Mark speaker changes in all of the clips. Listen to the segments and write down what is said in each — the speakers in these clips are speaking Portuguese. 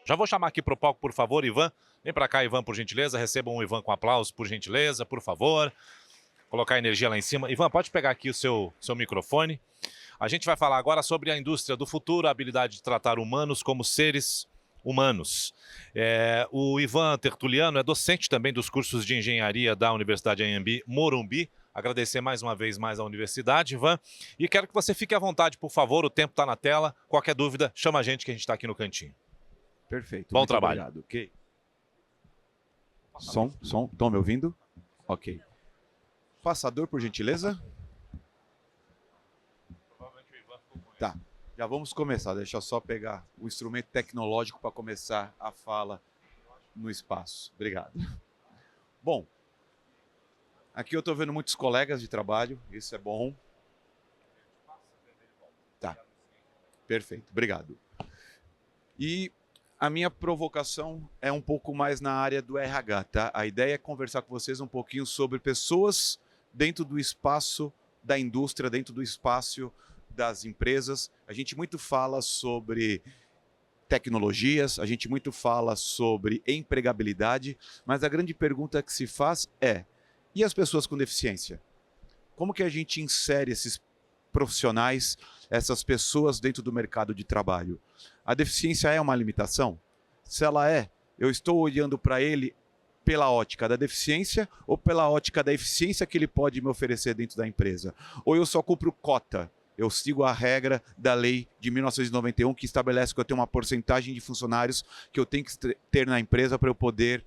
Speaker 1: Já vou chamar aqui para o palco, por favor, Ivan. Vem para cá, Ivan, por gentileza. Recebam o Ivan com aplausos, por gentileza, por favor. Colocar a energia lá em cima. Ivan, pode pegar aqui o seu microfone. A gente vai falar agora sobre a indústria do futuro, a habilidade de tratar humanos como seres humanos. O Ivan Tertuliano é docente também dos cursos de engenharia da Universidade Anhembi Morumbi. Agradecer mais uma vez à universidade, Ivan. E quero que você fique à vontade, por favor, o tempo está na tela. Qualquer dúvida, chama a gente que a gente está aqui no cantinho.
Speaker 2: Perfeito.
Speaker 1: Bom
Speaker 2: Muito
Speaker 1: trabalho.
Speaker 2: Obrigado. Ok. Som. Estão me ouvindo? Ok. Passador, por gentileza. Tá. Já vamos começar. Deixa eu só pegar o instrumento tecnológico para começar a fala no espaço. Obrigado. Bom, aqui eu estou vendo muitos colegas de trabalho. Isso é bom. Tá. Perfeito. Obrigado. E a minha provocação é um pouco mais na área do RH, tá? A ideia é conversar com vocês um pouquinho sobre pessoas dentro do espaço da indústria, dentro do espaço das empresas. A gente muito fala sobre tecnologias, a gente muito fala sobre empregabilidade, mas a grande pergunta que se faz é: e as pessoas com deficiência? Como que a gente insere esses profissionais, essas pessoas dentro do mercado de trabalho? A deficiência é uma limitação? Se ela é, eu estou olhando para ele pela ótica da deficiência ou pela ótica da eficiência que ele pode me oferecer dentro da empresa? Ou eu só cumpro cota? Eu sigo a regra da lei de 1991 que estabelece que eu tenho uma porcentagem de funcionários que eu tenho que ter na empresa para eu poder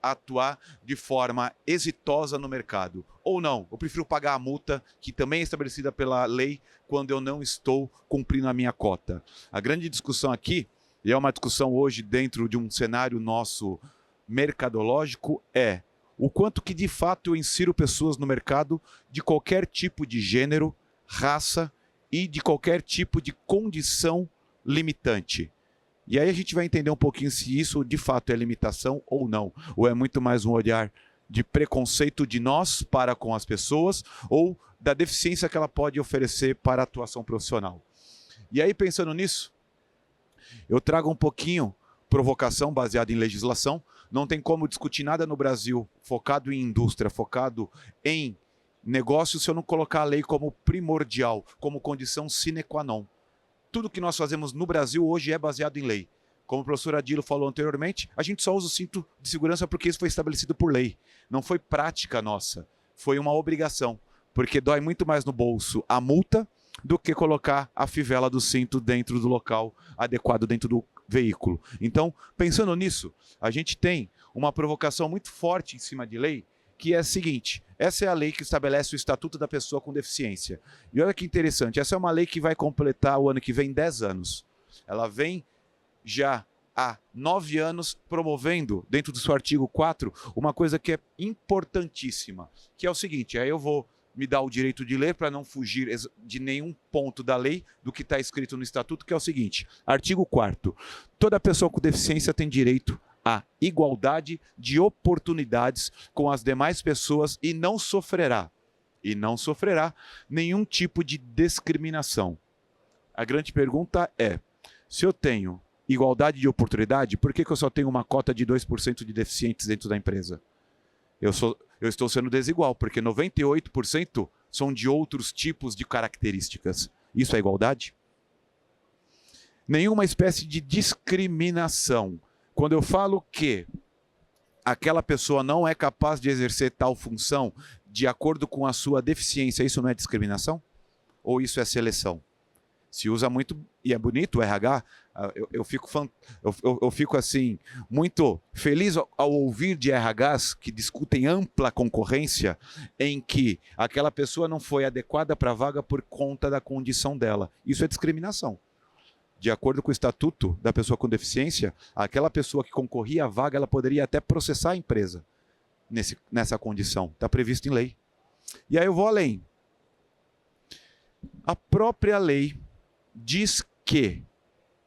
Speaker 2: atuar de forma exitosa no mercado. Ou não, eu prefiro pagar a multa que também é estabelecida pela lei quando eu não estou cumprindo a minha cota. A grande discussão aqui, e é uma discussão hoje dentro de um cenário nosso mercadológico, é o quanto que de fato eu insiro pessoas no mercado de qualquer tipo de gênero, raça e de qualquer tipo de condição limitante. E aí a gente vai entender um pouquinho se isso de fato é limitação ou não, ou é muito mais um olhar de preconceito de nós para com as pessoas ou da deficiência que ela pode oferecer para a atuação profissional. E aí, pensando nisso, eu trago um pouquinho provocação baseada em legislação. Não tem como discutir nada no Brasil focado em indústria, focado em negócio, se eu não colocar a lei como primordial, como condição sine qua non. Tudo que nós fazemos no Brasil hoje é baseado em lei. Como o professor Adilo falou anteriormente, a gente só usa o cinto de segurança porque isso foi estabelecido por lei. Não foi prática nossa, foi uma obrigação. Porque dói muito mais no bolso a multa do que colocar a fivela do cinto dentro do local adequado dentro do veículo. Então, pensando nisso, a gente tem uma provocação muito forte em cima de lei, que é a seguinte: essa é a lei que estabelece o Estatuto da Pessoa com Deficiência. E olha que interessante, essa é uma lei que vai completar o ano que vem 10 anos. Ela vem já há 9 anos promovendo, dentro do seu artigo 4, uma coisa que é importantíssima, que é o seguinte: aí eu vou me dar o direito de ler para não fugir de nenhum ponto da lei, do que está escrito no Estatuto, que é o seguinte: artigo 4º, toda pessoa com deficiência tem direito à igualdade de oportunidades com as demais pessoas e não sofrerá nenhum tipo de discriminação. A grande pergunta é: se eu tenho igualdade de oportunidade, por que eu só tenho uma cota de 2% de deficientes dentro da empresa? Eu estou sendo desigual, porque 98% são de outros tipos de características. Isso é igualdade? Nenhuma espécie de discriminação. Quando eu falo que aquela pessoa não é capaz de exercer tal função de acordo com a sua deficiência, isso não é discriminação? Ou isso é seleção? Se usa muito, e é bonito o RH, eu fico assim, muito feliz ao ouvir de RHs que discutem ampla concorrência, em que aquela pessoa não foi adequada para a vaga por conta da condição dela. Isso é discriminação. De acordo com o Estatuto da Pessoa com Deficiência, aquela pessoa que concorria à vaga, ela poderia até processar a empresa nessa condição. Está previsto em lei. E aí eu vou além. A própria lei diz que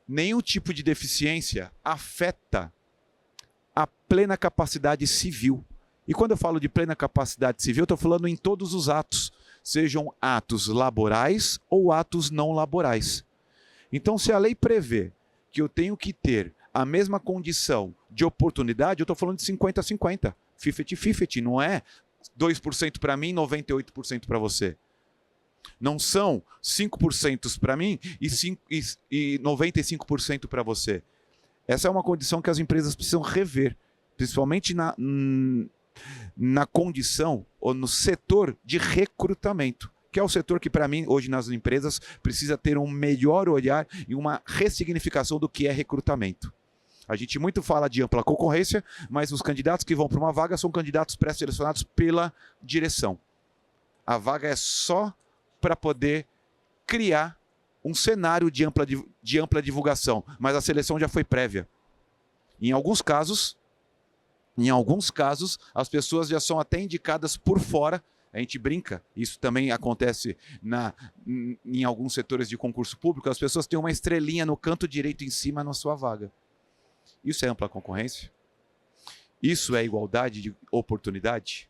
Speaker 2: nenhum tipo de deficiência afeta a plena capacidade civil. E quando eu falo de plena capacidade civil, eu estou falando em todos os atos, sejam atos laborais ou atos não laborais. Então, se a lei prevê que eu tenho que ter a mesma condição de oportunidade, eu estou falando de 50-50, 50-50, não é 2% para mim, 98% para você. Não são 5% para mim e 95% para você. Essa é uma condição que as empresas precisam rever, principalmente na condição ou no setor de recrutamento, que é o setor que, para mim, hoje nas empresas, precisa ter um melhor olhar e uma ressignificação do que é recrutamento. A gente muito fala de ampla concorrência, mas os candidatos que vão para uma vaga são candidatos pré-selecionados pela direção. A vaga é só para poder criar um cenário de ampla divulgação, mas a seleção já foi prévia. Em alguns casos, as pessoas já são até indicadas por fora. A gente brinca, isso também acontece em alguns setores de concurso público, as pessoas têm uma estrelinha no canto direito em cima na sua vaga. Isso é ampla concorrência? Isso é igualdade de oportunidade?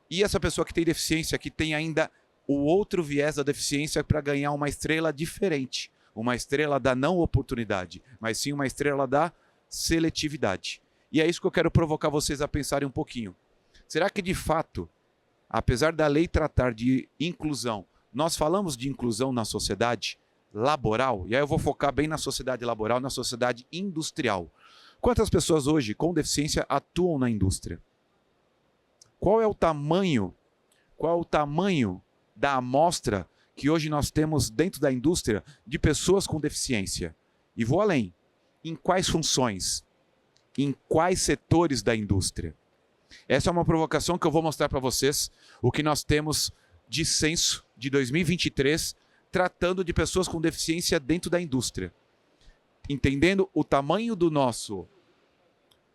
Speaker 2: E essa pessoa que tem deficiência, que tem ainda o outro viés da deficiência para ganhar uma estrela diferente, uma estrela da não oportunidade, mas sim uma estrela da seletividade. E é isso que eu quero provocar vocês a pensarem um pouquinho. Será que de fato, apesar da lei tratar de inclusão, nós falamos de inclusão na sociedade laboral? E aí eu vou focar bem na sociedade laboral, na sociedade industrial. Quantas pessoas hoje com deficiência atuam na indústria? Qual é o tamanho da amostra que hoje nós temos dentro da indústria de pessoas com deficiência? E vou além. Em quais funções? Em quais setores da indústria? Essa é uma provocação que eu vou mostrar para vocês, o que nós temos de censo de 2023, tratando de pessoas com deficiência dentro da indústria. Entendendo o tamanho do nosso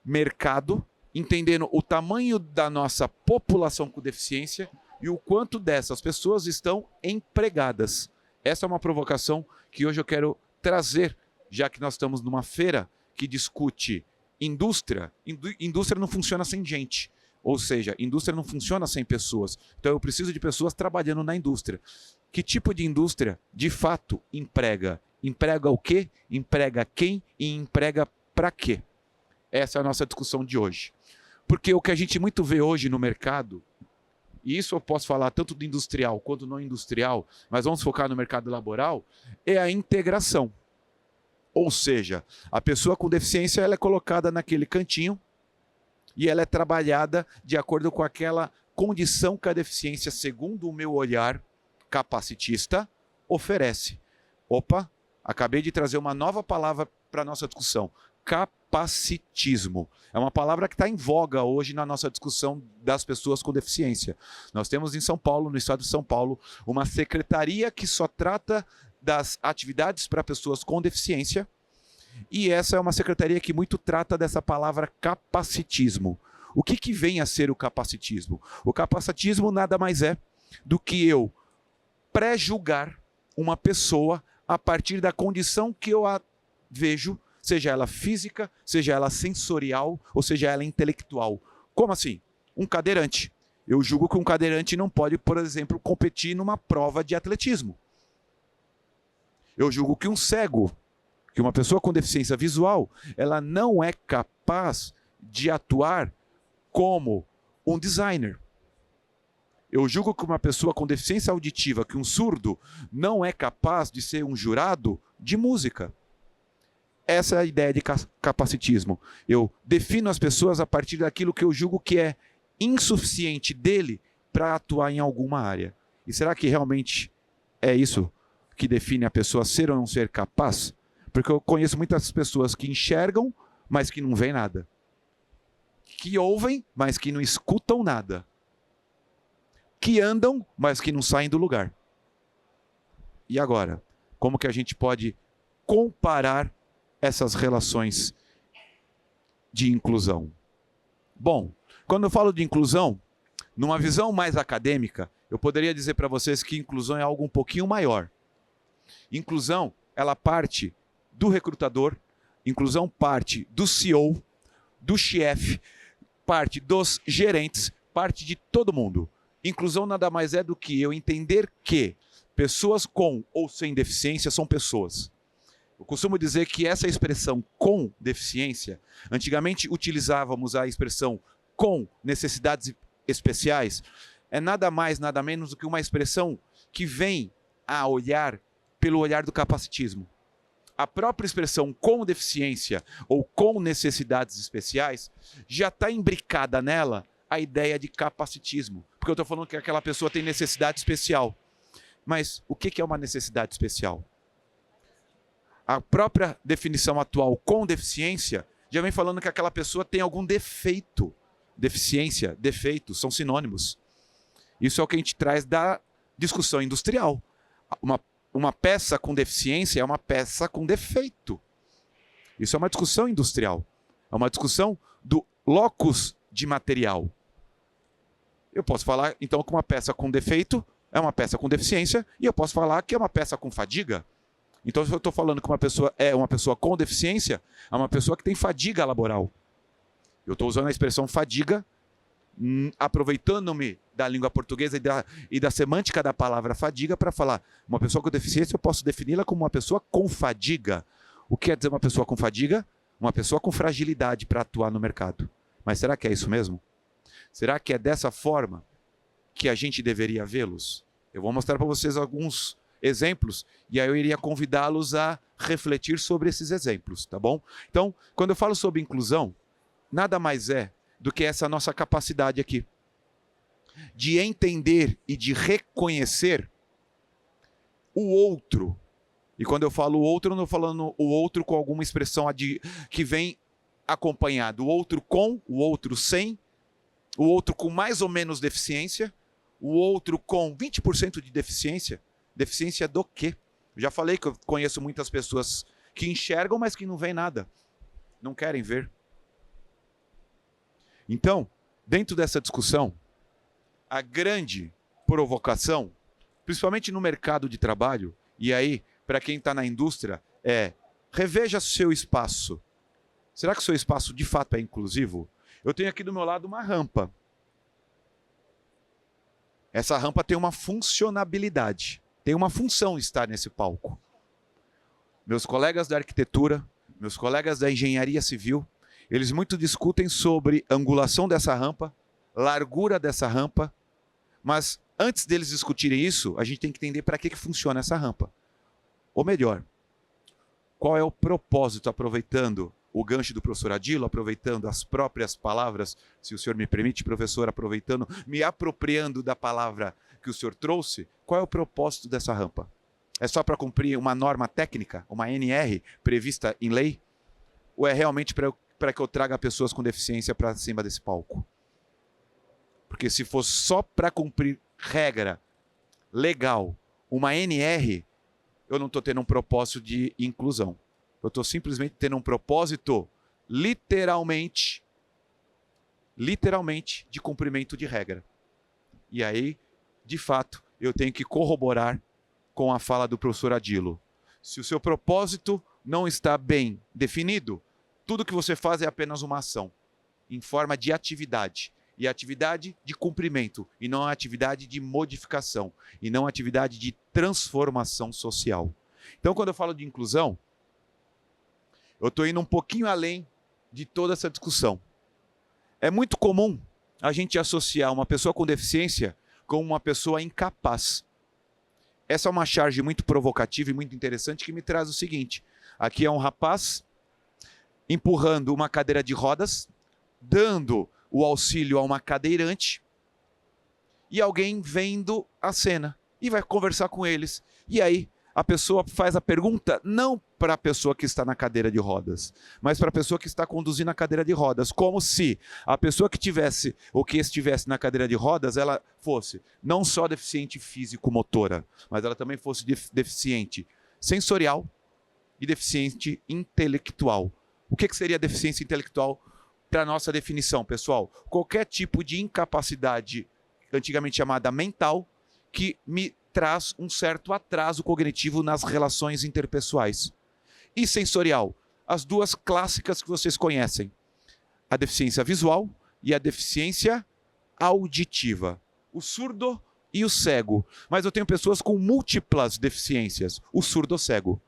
Speaker 2: mercado, entendendo o tamanho da nossa população com deficiência e o quanto dessas pessoas estão empregadas. Essa é uma provocação que hoje eu quero trazer, já que nós estamos numa feira que discute indústria. Indústria não funciona sem gente. Ou seja, indústria não funciona sem pessoas. Então eu preciso de pessoas trabalhando na indústria. Que tipo de indústria, de fato, emprega? Emprega o quê? Emprega quem? E emprega para quê? Essa é a nossa discussão de hoje. Porque o que a gente muito vê hoje no mercado, e isso eu posso falar tanto do industrial quanto não industrial, mas vamos focar no mercado laboral, é a integração. Ou seja, a pessoa com deficiência ela é colocada naquele cantinho e ela é trabalhada de acordo com aquela condição que a deficiência, segundo o meu olhar capacitista, oferece. Opa, acabei de trazer uma nova palavra para a nossa discussão. Capacitismo. É uma palavra que está em voga hoje na nossa discussão das pessoas com deficiência. Nós temos em São Paulo, no estado de São Paulo, uma secretaria que só trata das atividades para pessoas com deficiência, e essa é uma secretaria que muito trata dessa palavra capacitismo. O que vem a ser o capacitismo? O capacitismo nada mais é do que eu pré-julgar uma pessoa a partir da condição que eu a vejo, seja ela física, seja ela sensorial, ou seja ela intelectual. Como assim? Um cadeirante. Eu julgo que um cadeirante não pode, por exemplo, competir numa prova de atletismo. Eu julgo que um cego, que uma pessoa com deficiência visual, ela não é capaz de atuar como um designer. Eu julgo que uma pessoa com deficiência auditiva, que um surdo, não é capaz de ser um jurado de música. Essa é a ideia de capacitismo. Eu defino as pessoas a partir daquilo que eu julgo que é insuficiente dele para atuar em alguma área. E será que realmente é isso que define a pessoa ser ou não ser capaz? Porque eu conheço muitas pessoas que enxergam, mas que não veem nada. Que ouvem, mas que não escutam nada. Que andam, mas que não saem do lugar. E agora? Como que a gente pode comparar essas relações de inclusão? Bom, quando eu falo de inclusão, numa visão mais acadêmica, eu poderia dizer para vocês que inclusão é algo um pouquinho maior. Inclusão, ela parte do recrutador, inclusão parte do CEO, do chefe, parte dos gerentes, parte de todo mundo. Inclusão nada mais é do que eu entender que pessoas com ou sem deficiência são pessoas. Eu costumo dizer que essa expressão com deficiência, antigamente utilizávamos a expressão com necessidades especiais, é nada mais, nada menos do que uma expressão que vem a olhar pelo olhar do capacitismo. A própria expressão com deficiência ou com necessidades especiais já está imbricada nela a ideia de capacitismo. Porque eu estou falando que aquela pessoa tem necessidade especial. Mas o que é uma necessidade especial? A própria definição atual com deficiência já vem falando que aquela pessoa tem algum defeito. Deficiência, defeito, são sinônimos. Isso é o que a gente traz da discussão industrial. Uma peça com deficiência é uma peça com defeito. Isso é uma discussão industrial. É uma discussão do locus de material. Eu posso falar, então, que uma peça com defeito é uma peça com deficiência, e eu posso falar que é uma peça com fadiga. Então, se eu estou falando que uma pessoa é uma pessoa com deficiência, é uma pessoa que tem fadiga laboral. Eu estou usando a expressão fadiga, aproveitando-me da língua portuguesa e da semântica da palavra fadiga para falar uma pessoa com deficiência, eu posso defini-la como uma pessoa com fadiga. O que quer dizer uma pessoa com fadiga? Uma pessoa com fragilidade para atuar no mercado. Mas será que é isso mesmo? Será que é dessa forma que a gente deveria vê-los? Eu vou mostrar para vocês alguns exemplos e aí eu iria convidá-los a refletir sobre esses exemplos, tá bom? Então, quando eu falo sobre inclusão, nada mais é do que essa nossa capacidade aqui de entender e de reconhecer o outro. E quando eu falo o outro, eu não estou falando o outro com alguma expressão que vem acompanhado. O outro com, o outro sem, o outro com mais ou menos deficiência, o outro com 20% de deficiência. Deficiência do quê? Eu já falei que eu conheço muitas pessoas que enxergam, mas que não veem nada. Não querem ver. Então, dentro dessa discussão, a grande provocação, principalmente no mercado de trabalho, e aí, para quem está na indústria, é reveja seu espaço. Será que o seu espaço de fato é inclusivo? Eu tenho aqui do meu lado uma rampa. Essa rampa tem uma funcionabilidade, tem uma função estar nesse palco. Meus colegas da arquitetura, meus colegas da engenharia civil, eles muito discutem sobre angulação dessa rampa, largura dessa rampa, mas antes deles discutirem isso, a gente tem que entender para que funciona essa rampa. Ou melhor, qual é o propósito, aproveitando o gancho do professor Adilo, aproveitando as próprias palavras, se o senhor me permite, professor, aproveitando, me apropriando da palavra que o senhor trouxe, qual é o propósito dessa rampa? É só para cumprir uma norma técnica, uma NR prevista em lei? Ou é realmente para que eu traga pessoas com deficiência para cima desse palco? Porque se for só para cumprir regra legal, uma NR, eu não estou tendo um propósito de inclusão. Eu estou simplesmente tendo um propósito, literalmente, de cumprimento de regra. E aí, de fato, eu tenho que corroborar com a fala do professor Adilo. Se o seu propósito não está bem definido, tudo que você faz é apenas uma ação, em forma de atividade. E atividade de cumprimento, e não atividade de modificação, e não atividade de transformação social. Então, quando eu falo de inclusão, eu estou indo um pouquinho além de toda essa discussão. É muito comum a gente associar uma pessoa com deficiência com uma pessoa incapaz. Essa é uma charge muito provocativa e muito interessante que me traz o seguinte. Aqui é um rapaz empurrando uma cadeira de rodas, dando o auxílio a uma cadeirante, e alguém vendo a cena e vai conversar com eles. E aí a pessoa faz a pergunta não para a pessoa que está na cadeira de rodas, mas para a pessoa que está conduzindo a cadeira de rodas, como se a pessoa que tivesse ou que estivesse na cadeira de rodas, ela fosse não só deficiente físico-motora, mas ela também fosse deficiente sensorial e deficiente intelectual. O que seria deficiência intelectual para a nossa definição, pessoal? Qualquer tipo de incapacidade, antigamente chamada mental, que me traz um certo atraso cognitivo nas relações interpessoais. E sensorial, as duas clássicas que vocês conhecem, a deficiência visual e a deficiência auditiva, o surdo e o cego. Mas eu tenho pessoas com múltiplas deficiências, o surdo-cego.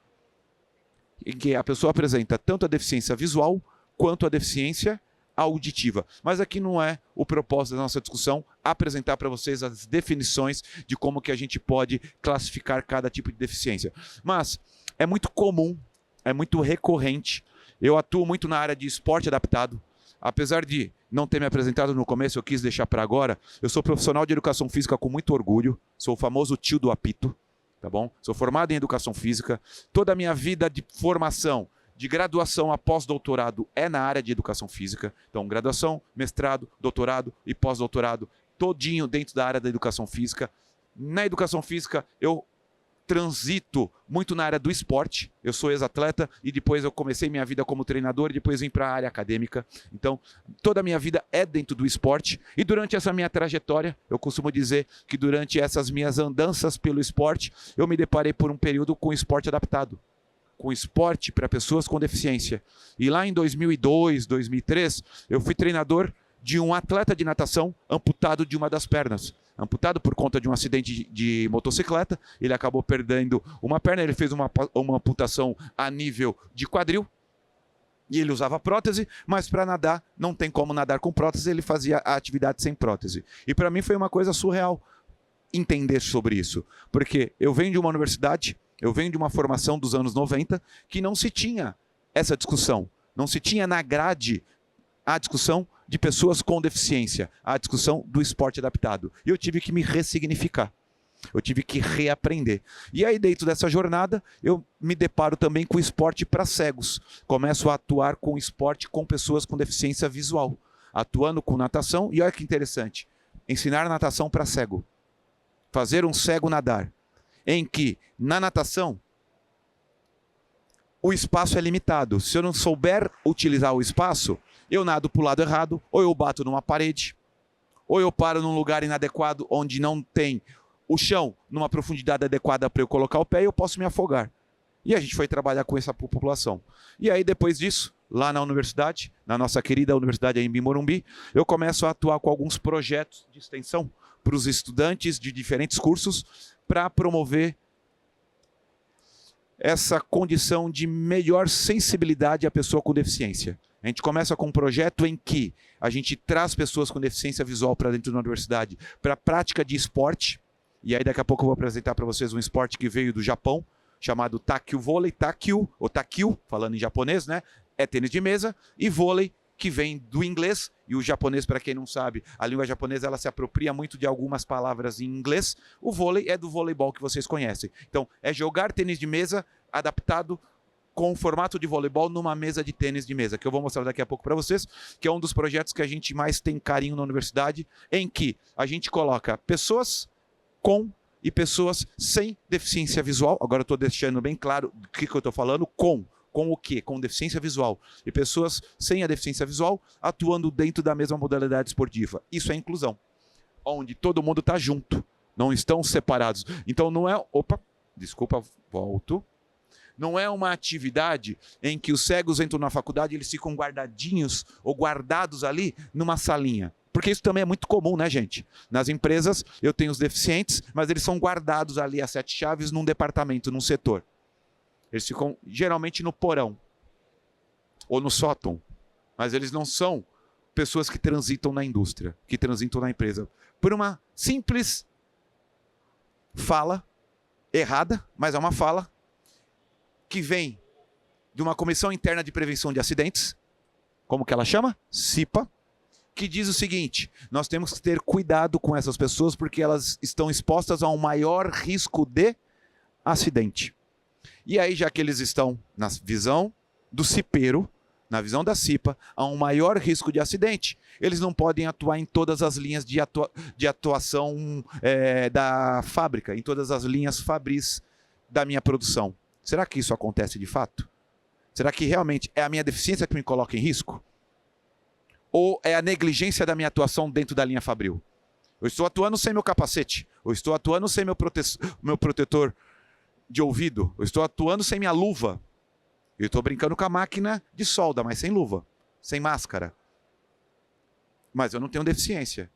Speaker 2: em que a pessoa apresenta tanto a deficiência visual quanto a deficiência auditiva. Mas aqui não é o propósito da nossa discussão apresentar para vocês as definições de como que a gente pode classificar cada tipo de deficiência. Mas é muito comum, é muito recorrente. Eu atuo muito na área de esporte adaptado. Apesar de não ter me apresentado no começo, eu quis deixar para agora. Eu sou profissional de educação física com muito orgulho. Sou o famoso tio do apito, tá bom? Sou formado em educação física. Toda a minha vida de formação, de graduação a pós-doutorado é na área de educação física. Então, graduação, mestrado, doutorado e pós-doutorado, todinho dentro da área da educação física. Na educação física, eu transito muito na área do esporte. Eu sou ex-atleta e depois eu comecei minha vida como treinador e depois vim para a área acadêmica. Então, toda a minha vida é dentro do esporte. E durante essa minha trajetória, eu costumo dizer que durante essas minhas andanças pelo esporte, eu me deparei por um período com esporte adaptado, com esporte para pessoas com deficiência. E lá em 2002, 2003, eu fui treinador de um atleta de natação amputado de uma das pernas. Amputado por conta de um acidente de motocicleta, ele acabou perdendo uma perna, ele fez uma amputação a nível de quadril, e ele usava prótese, mas para nadar, não tem como nadar com prótese, ele fazia a atividade sem prótese. E para mim foi uma coisa surreal entender sobre isso, porque eu venho de uma universidade, eu venho de uma formação dos anos 90, que não se tinha essa discussão, não se tinha na grade a discussão de pessoas com deficiência, a discussão do esporte adaptado. E eu tive que me ressignificar, eu tive que reaprender. E aí dentro dessa jornada, eu me deparo também com o esporte para cegos. Começo a atuar com esporte com pessoas com deficiência visual, atuando com natação, e olha que interessante, ensinar natação para cego, fazer um cego nadar, em que na natação o espaço é limitado. Se eu não souber utilizar o espaço, eu nado para o lado errado, ou eu bato numa parede, ou eu paro num lugar inadequado onde não tem o chão numa profundidade adequada para eu colocar o pé e eu posso me afogar. E a gente foi trabalhar com essa população. E aí depois disso, lá na universidade, na nossa querida universidade em Morumbi, eu começo a atuar com alguns projetos de extensão para os estudantes de diferentes cursos para promover essa condição de melhor sensibilidade à pessoa com deficiência. A gente começa com um projeto em que a gente traz pessoas com deficiência visual para dentro da universidade para a prática de esporte. E aí daqui a pouco eu vou apresentar para vocês um esporte que veio do Japão, chamado Takyu Vôlei, Takyu, ou Takyu, falando em japonês, né? É tênis de mesa, e vôlei, que vem do inglês, e o japonês, para quem não sabe, a língua japonesa ela se apropria muito de algumas palavras em inglês. O vôlei é do voleibol que vocês conhecem. Então, é jogar tênis de mesa adaptado com o formato de voleibol numa mesa de tênis de mesa, que eu vou mostrar daqui a pouco para vocês, que é um dos projetos que a gente mais tem carinho na universidade, em que a gente coloca pessoas com e pessoas sem deficiência visual. Agora eu estou deixando bem claro do que eu estou falando, com o quê? Com deficiência visual. E pessoas sem a deficiência visual atuando dentro da mesma modalidade esportiva. Isso é inclusão, onde todo mundo está junto, não estão separados. Então não é... Opa, desculpa, volto. Não é uma atividade em que os cegos entram na faculdade e eles ficam guardadinhos ou guardados ali numa salinha. Porque isso também é muito comum, né, gente? Nas empresas eu tenho os deficientes, mas eles são guardados ali a 7 chaves num departamento, num setor. Eles ficam geralmente no porão ou no sótão, mas eles não são pessoas que transitam na indústria, que transitam na empresa. Por uma simples fala errada, mas é uma fala que vem de uma Comissão Interna de Prevenção de Acidentes, como que ela chama? CIPA, que diz o seguinte: nós temos que ter cuidado com essas pessoas porque elas estão expostas a um maior risco de acidente. E aí, já que eles estão na visão do cipeiro, na visão da CIPA, a um maior risco de acidente, eles não podem atuar em todas as linhas de atuação da fábrica, em todas as linhas fabris da minha produção. Será que isso acontece de fato? Será que realmente é a minha deficiência que me coloca em risco? Ou é a negligência da minha atuação dentro da linha fabril? Eu estou atuando sem meu capacete, eu estou atuando sem meu protetor de ouvido, eu estou atuando sem minha luva. Eu estou brincando com a máquina de solda, mas sem luva, sem máscara. Mas eu não tenho deficiência.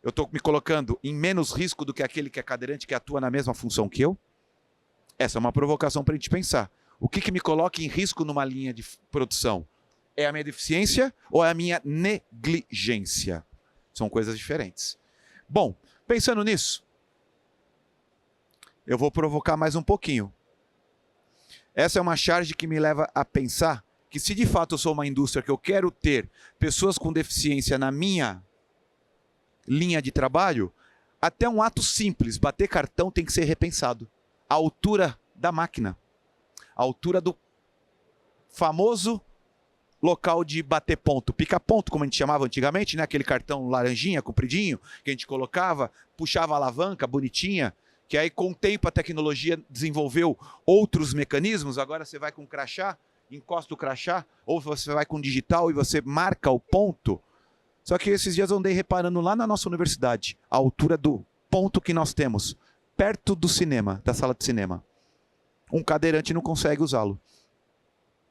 Speaker 2: Eu estou me colocando em menos risco do que aquele que é cadeirante, que atua na mesma função que eu? Essa é uma provocação para a gente pensar. O que me coloca em risco numa linha de produção? É a minha deficiência ou é a minha negligência? São coisas diferentes. Bom, pensando nisso, eu vou provocar mais um pouquinho. Essa é uma charge que me leva a pensar que se de fato eu sou uma indústria que eu quero ter pessoas com deficiência na minha linha de trabalho, até um ato simples, bater cartão, tem que ser repensado. A altura da máquina, a altura do famoso local de bater ponto, pica-ponto, como a gente chamava antigamente, né? Aquele cartão laranjinha, compridinho, que a gente colocava, puxava a alavanca bonitinha, que aí com o tempo a tecnologia desenvolveu outros mecanismos, agora você vai com crachá, encosta o crachá, ou você vai com digital e você marca o ponto. Só que esses dias eu andei reparando lá na nossa universidade, a altura do ponto que nós temos, perto do cinema, da sala de cinema. Um cadeirante não consegue usá-lo.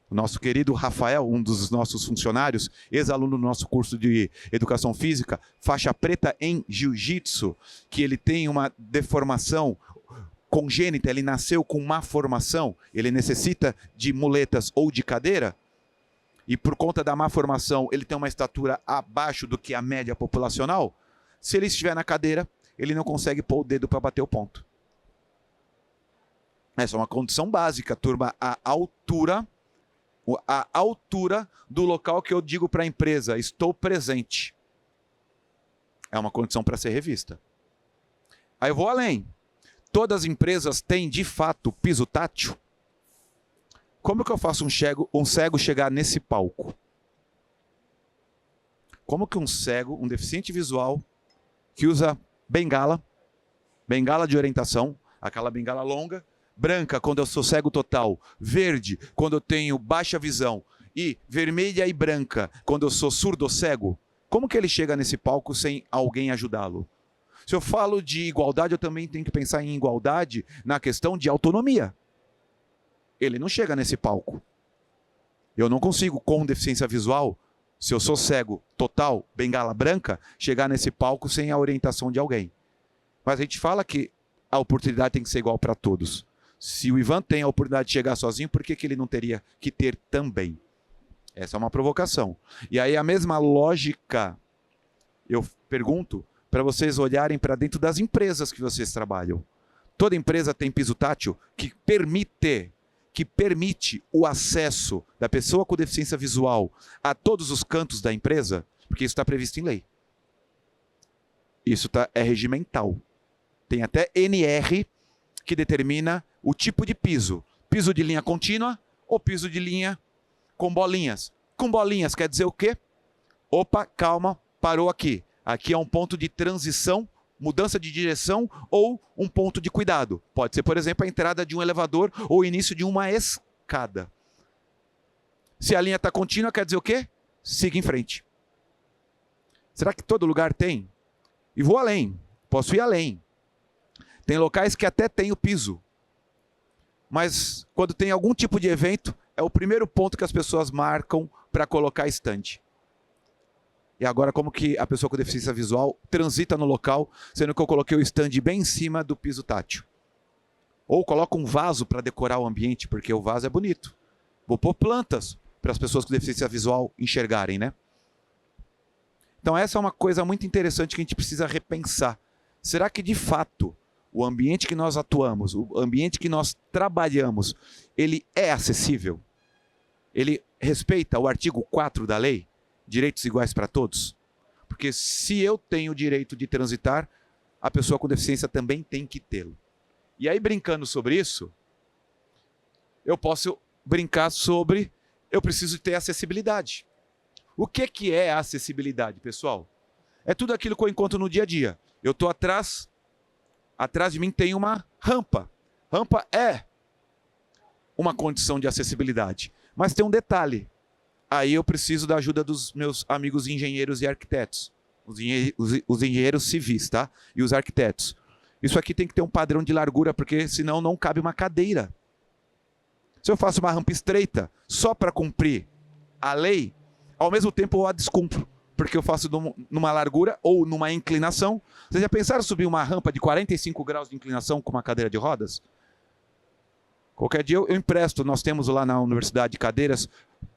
Speaker 2: O nosso querido Rafael, um dos nossos funcionários, ex-aluno do nosso curso de Educação Física, faixa preta em Jiu-Jitsu, que ele tem uma deformação congênita, ele nasceu com má formação, ele necessita de muletas ou de cadeira, e por conta da má formação ele tem uma estatura abaixo do que a média populacional. Se ele estiver na cadeira, ele não consegue pôr o dedo para bater o ponto. Essa é uma condição básica, turma, a altura do local que eu digo para a empresa, estou presente. É uma condição para ser revista. Aí eu vou além. Todas as empresas têm, de fato, piso tátil? Como que eu faço um cego chegar nesse palco? Como que um cego, um deficiente visual, que usa bengala de orientação, aquela bengala longa, branca quando eu sou cego total, verde quando eu tenho baixa visão e vermelha e branca quando eu sou surdo-cego, como que ele chega nesse palco sem alguém ajudá-lo? Se eu falo de igualdade, eu também tenho que pensar em igualdade na questão de autonomia. Ele não chega nesse palco. Eu não consigo, com deficiência visual, se eu sou cego total, bengala branca, chegar nesse palco sem a orientação de alguém. Mas a gente fala que a oportunidade tem que ser igual para todos. Se o Ivan tem a oportunidade de chegar sozinho, por que ele não teria que ter também? Essa é uma provocação. E aí a mesma lógica, eu pergunto, para vocês olharem para dentro das empresas que vocês trabalham. Toda empresa tem piso tátil que permite o acesso da pessoa com deficiência visual a todos os cantos da empresa, porque isso está previsto em lei. Isso é regimental. Tem até NR que determina o tipo de piso. Piso de linha contínua ou piso de linha com bolinhas. Com bolinhas quer dizer o quê? Opa, calma, parou aqui. Aqui é um ponto de transição, mudança de direção ou um ponto de cuidado. Pode ser, por exemplo, a entrada de um elevador ou o início de uma escada. Se a linha está contínua, quer dizer o quê? Siga em frente. Será que todo lugar tem? E vou além. Posso ir além. Tem locais que até tem o piso. Mas quando tem algum tipo de evento, é o primeiro ponto que as pessoas marcam para colocar estande. E agora como que a pessoa com deficiência visual transita no local, sendo que eu coloquei o estande bem em cima do piso tátil. Ou coloco um vaso para decorar o ambiente, porque o vaso é bonito. Vou pôr plantas para as pessoas com deficiência visual enxergarem, né? Então essa é uma coisa muito interessante que a gente precisa repensar. Será que de fato o ambiente que nós atuamos, o ambiente que nós trabalhamos, ele é acessível? Ele respeita o artigo 4 da lei? Direitos iguais para todos? Porque se eu tenho o direito de transitar, a pessoa com deficiência também tem que tê-lo. E aí, brincando sobre isso, eu posso brincar sobre eu preciso ter acessibilidade. O que é a acessibilidade, pessoal? É tudo aquilo que eu encontro no dia a dia. Eu estou atrás de mim tem uma rampa. Rampa é uma condição de acessibilidade. Mas tem um detalhe. Aí eu preciso da ajuda dos meus amigos engenheiros e arquitetos. Os engenheiros civis, tá? E os arquitetos. Isso aqui tem que ter um padrão de largura, porque senão não cabe uma cadeira. Se eu faço uma rampa estreita só para cumprir a lei, ao mesmo tempo eu a descumpro, porque eu faço numa largura ou numa inclinação. Vocês já pensaram em subir uma rampa de 45 graus de inclinação com uma cadeira de rodas? Qualquer dia eu empresto, nós temos lá na universidade cadeiras,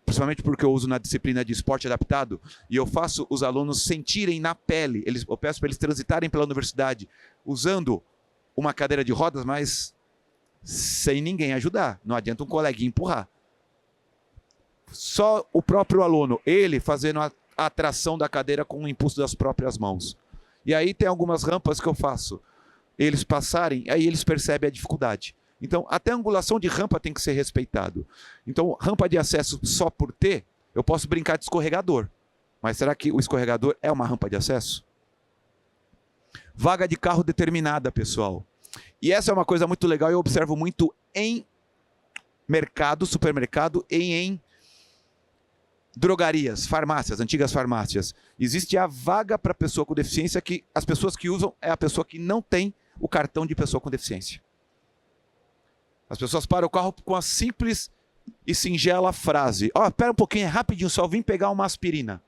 Speaker 2: principalmente porque eu uso na disciplina de esporte adaptado, e eu faço os alunos sentirem na pele, eu peço para eles transitarem pela universidade usando uma cadeira de rodas, mas sem ninguém ajudar, não adianta um coleguinha empurrar. Só o próprio aluno, ele fazendo a atração da cadeira com o impulso das próprias mãos. E aí tem algumas rampas que eu faço, eles passarem, aí eles percebem a dificuldade. Então, até a angulação de rampa tem que ser respeitado. Então, rampa de acesso só por ter, eu posso brincar de escorregador. Mas será que o escorregador é uma rampa de acesso? Vaga de carro determinada, pessoal. E essa é uma coisa muito legal, eu observo muito em mercado, supermercado e em drogarias, farmácias, antigas farmácias. Existe a vaga para pessoa com deficiência que as pessoas que usam é a pessoa que não tem o cartão de pessoa com deficiência. As pessoas param o carro com a simples e singela frase: ó, espera um pouquinho, é rapidinho, só vim pegar uma aspirina.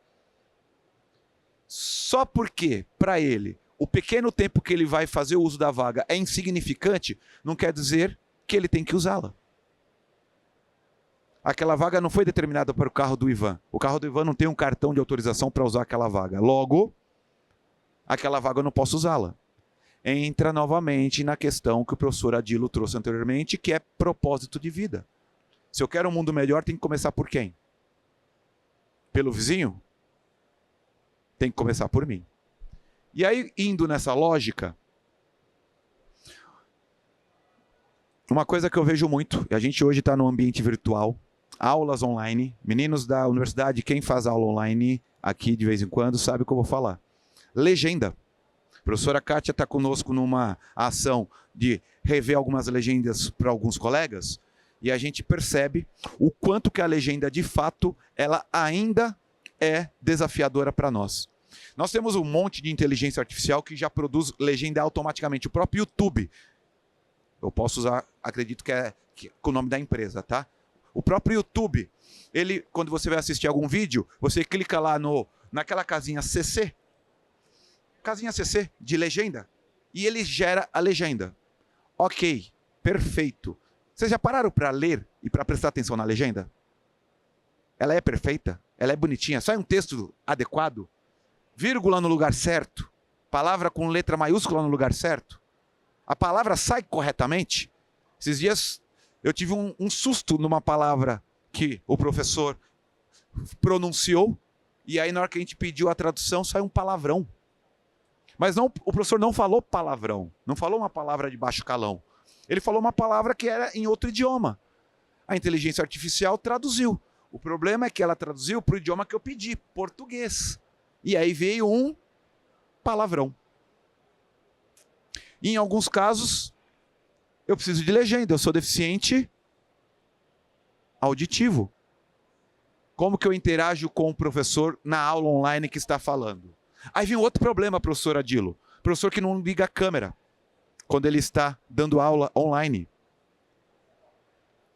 Speaker 2: Só porque, para ele, o pequeno tempo que ele vai fazer o uso da vaga é insignificante, não quer dizer que ele tem que usá-la. Aquela vaga não foi determinada para o carro do Ivan. O carro do Ivan não tem um cartão de autorização para usar aquela vaga. Logo, aquela vaga eu não posso usá-la. Entra novamente na questão que o professor Adilo trouxe anteriormente, que é propósito de vida. Se eu quero um mundo melhor, tem que começar por quem? Pelo vizinho? Tem que começar por mim. E aí, indo nessa lógica, uma coisa que eu vejo muito, e a gente hoje está no ambiente virtual, aulas online, meninos da universidade, quem faz aula online aqui de vez em quando sabe o que eu vou falar. Legenda. A professora Kátia está conosco numa ação de rever algumas legendas para alguns colegas, e a gente percebe o quanto que a legenda, de fato, ela ainda é desafiadora para nós. Nós temos um monte de inteligência artificial que já produz legenda automaticamente. O próprio YouTube, eu posso usar, acredito que é com o nome da empresa, tá? O próprio YouTube, ele, quando você vai assistir algum vídeo, você clica lá naquela casinha CC de legenda, e ele gera a legenda. Ok, perfeito. Vocês já pararam para ler e para prestar atenção na legenda? Ela é perfeita? Ela é bonitinha? Sai um texto adequado? Vírgula no lugar certo? Palavra com letra maiúscula no lugar certo? A palavra sai corretamente? Esses dias eu tive um susto numa palavra que o professor pronunciou, e aí na hora que a gente pediu a tradução, saiu um palavrão. Mas não, o professor não falou palavrão, não falou uma palavra de baixo calão. Ele falou uma palavra que era em outro idioma. A inteligência artificial traduziu. O problema é que ela traduziu para o idioma que eu pedi, português. E aí veio um palavrão. E em alguns casos, eu preciso de legenda, eu sou deficiente auditivo. Como que eu interajo com o professor na aula online que está falando? Aí vem outro problema, professor Adilo. Professor que não liga a câmera quando ele está dando aula online.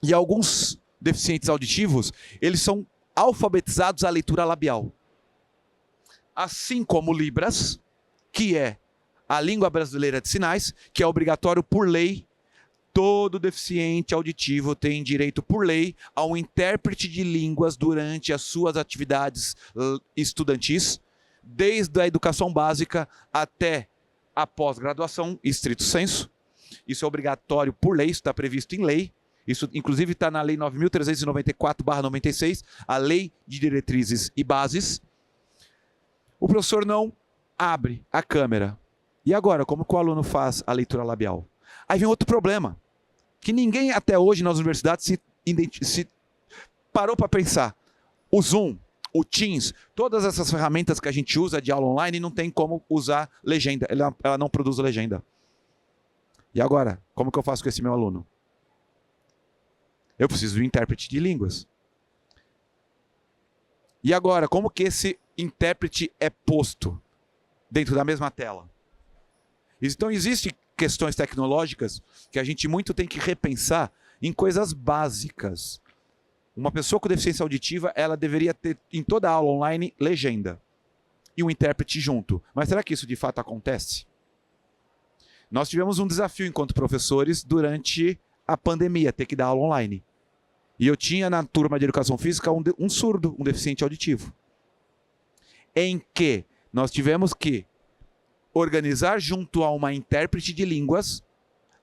Speaker 2: E alguns deficientes auditivos, eles são alfabetizados à leitura labial. Assim como Libras, que é a língua brasileira de sinais, que é obrigatório por lei. Todo deficiente auditivo tem direito, por lei, a um intérprete de línguas durante as suas atividades estudantis, desde a educação básica até a pós-graduação, estrito sensu. Isso é obrigatório por lei, isso está previsto em lei. Isso, inclusive, está na Lei 9.394/96, a Lei de Diretrizes e Bases. O professor não abre a câmera. E agora, como que o aluno faz a leitura labial? Aí vem outro problema, que ninguém até hoje nas universidades se parou para pensar. O Zoom, o Teams, todas essas ferramentas que a gente usa de aula online não tem como usar legenda, ela não produz legenda. E agora, como que eu faço com esse meu aluno? Eu preciso de um intérprete de línguas. E agora, como que esse intérprete é posto dentro da mesma tela? Então, existem questões tecnológicas que a gente muito tem que repensar em coisas básicas. Uma pessoa com deficiência auditiva, ela deveria ter em toda a aula online legenda e um intérprete junto. Mas será que isso de fato acontece? Nós tivemos um desafio enquanto professores durante a pandemia, ter que dar aula online. E eu tinha na turma de educação física um surdo, um deficiente auditivo. Em que nós tivemos que organizar junto a uma intérprete de línguas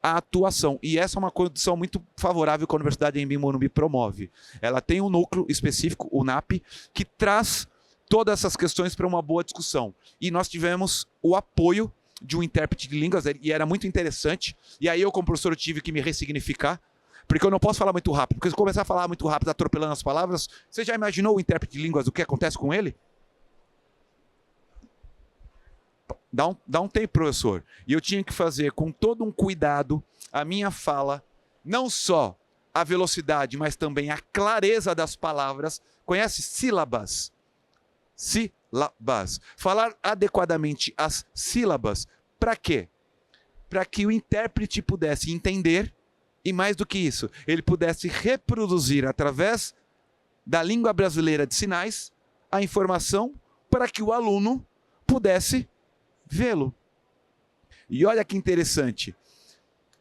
Speaker 2: a atuação. E essa é uma condição muito favorável que a Universidade Anhembi Morumbi promove. Ela tem um núcleo específico, o NAP, que traz todas essas questões para uma boa discussão. E nós tivemos o apoio de um intérprete de línguas, e era muito interessante. E aí eu, como professor, tive que me ressignificar, porque eu não posso falar muito rápido. Porque se eu começar a falar muito rápido, atropelando as palavras, você já imaginou o intérprete de línguas, o que acontece com ele? Dá um tempo, professor. E eu tinha que fazer com todo um cuidado a minha fala, não só a velocidade, mas também a clareza das palavras. Conhece sílabas? Sílabas. Falar adequadamente as sílabas. Para quê? Para que o intérprete pudesse entender e, mais do que isso, ele pudesse reproduzir através da língua brasileira de sinais a informação para que o aluno pudesse vê-lo. E olha que interessante.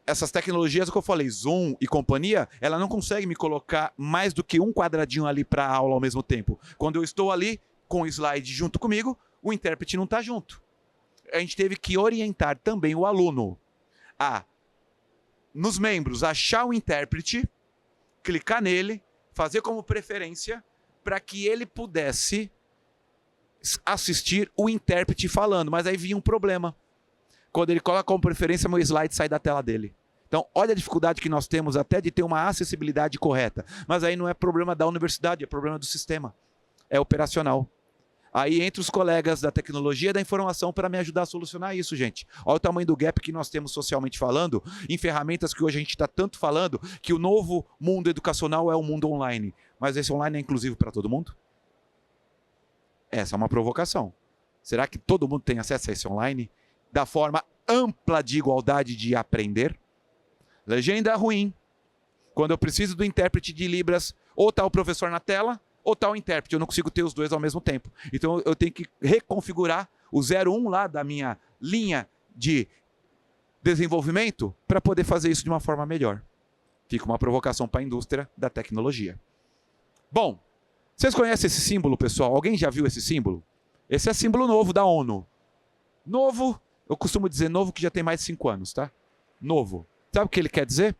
Speaker 2: Essas tecnologias que eu falei, Zoom e companhia, ela não consegue me colocar mais do que um quadradinho ali para a aula ao mesmo tempo. Quando eu estou ali com o slide junto comigo, o intérprete não está junto. A gente teve que orientar também o aluno a, nos membros, achar o intérprete, clicar nele, fazer como preferência, para que ele pudesse assistir o intérprete falando. Mas aí vinha um problema. Quando ele coloca como preferência, meu slide sai da tela dele. Então, olha a dificuldade que nós temos até de ter uma acessibilidade correta. Mas aí não é problema da universidade, é problema do sistema. É operacional. Aí entra os colegas da tecnologia e da informação para me ajudar a solucionar isso, gente. Olha o tamanho do gap que nós temos socialmente falando, em ferramentas que hoje a gente está tanto falando, que o novo mundo educacional é o mundo online. Mas esse online é inclusivo para todo mundo? Essa é uma provocação. Será que todo mundo tem acesso a esse online? Da forma ampla de igualdade de aprender? Legenda ruim. Quando eu preciso do intérprete de Libras, ou está o professor na tela, ou está o intérprete. Eu não consigo ter os dois ao mesmo tempo. Então eu tenho que reconfigurar o 01 lá da minha linha de desenvolvimento para poder fazer isso de uma forma melhor. Fica uma provocação para a indústria da tecnologia. Bom, vocês conhecem esse símbolo, pessoal? Alguém já viu esse símbolo? Esse é símbolo novo da ONU. Novo, eu costumo dizer novo que já tem mais de 5 anos, tá? Novo. Sabe o que ele quer dizer?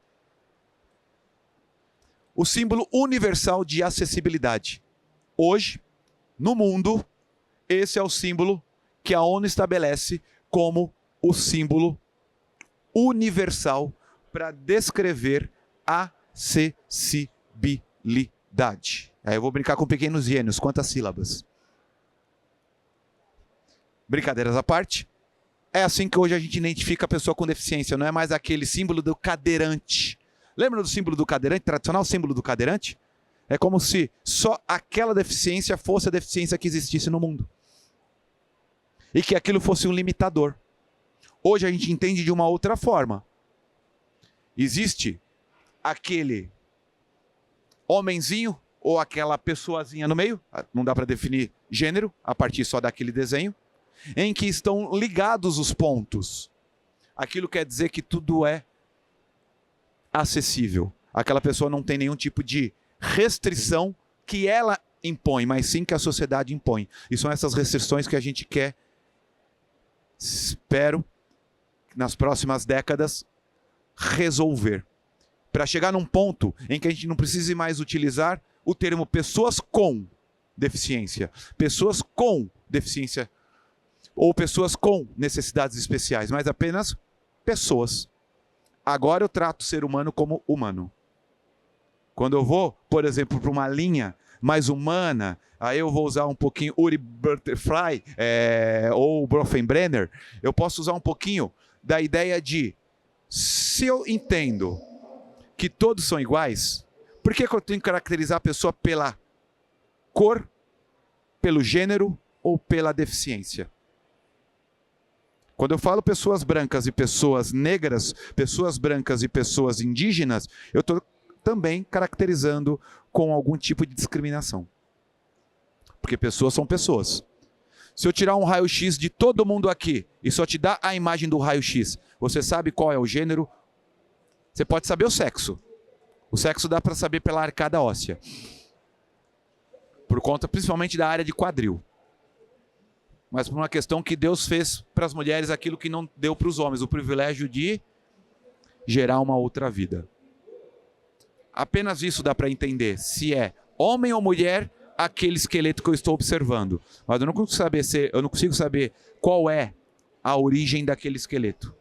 Speaker 2: O símbolo universal de acessibilidade. Hoje, no mundo, esse é o símbolo que a ONU estabelece como o símbolo universal para descrever acessibilidade. Aí eu vou brincar com pequenos gênios. Quantas sílabas? Brincadeiras à parte. É assim que hoje a gente identifica a pessoa com deficiência. Não é mais aquele símbolo do cadeirante. Lembra do símbolo do cadeirante, tradicional símbolo do cadeirante? É como se só aquela deficiência fosse a deficiência que existisse no mundo. E que aquilo fosse um limitador. Hoje a gente entende de uma outra forma. Existe aquele homenzinho ou aquela pessoazinha no meio, não dá para definir gênero a partir só daquele desenho, em que estão ligados os pontos. Aquilo quer dizer que tudo é acessível. Aquela pessoa não tem nenhum tipo de restrição que ela impõe, mas sim que a sociedade impõe. E são essas restrições que a gente quer, espero, nas próximas décadas, resolver. Para chegar num ponto em que a gente não precise mais utilizar o termo pessoas com deficiência, pessoas com deficiência ou pessoas com necessidades especiais, mas apenas pessoas. Agora eu trato o ser humano como humano. Quando eu vou, por exemplo, para uma linha mais humana, aí eu vou usar um pouquinho Uri Butterfly ou Bronfenbrenner, eu posso usar um pouquinho da ideia de, se eu entendo que todos são iguais, por que eu tenho que caracterizar a pessoa pela cor, pelo gênero ou pela deficiência? Quando eu falo pessoas brancas e pessoas negras, pessoas brancas e pessoas indígenas, eu estou também caracterizando com algum tipo de discriminação. Porque pessoas são pessoas. Se eu tirar um raio-x de todo mundo aqui e só te dar a imagem do raio-x, você sabe qual é o gênero? Você pode saber o sexo. O sexo dá para saber pela arcada óssea. Por conta principalmente da área de quadril. Mas por uma questão que Deus fez para as mulheres aquilo que não deu para os homens, o privilégio de gerar uma outra vida. Apenas isso dá para entender se é homem ou mulher aquele esqueleto que eu estou observando. Mas eu não consigo saber qual é a origem daquele esqueleto.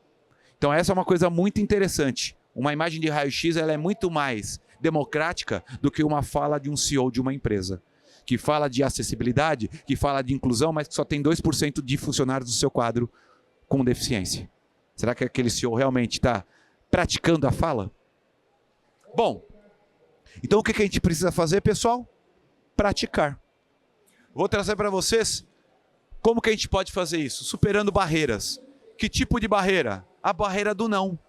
Speaker 2: Então essa é uma coisa muito interessante. Uma imagem de raio-x ela é muito mais democrática do que uma fala de um CEO de uma empresa. Que fala de acessibilidade, que fala de inclusão, mas que só tem 2% de funcionários do seu quadro com deficiência. Será que aquele CEO realmente está praticando a fala? Bom, então o que a gente precisa fazer, pessoal? Praticar. Vou trazer para vocês como que a gente pode fazer isso, superando barreiras. Que tipo de barreira? A barreira do não.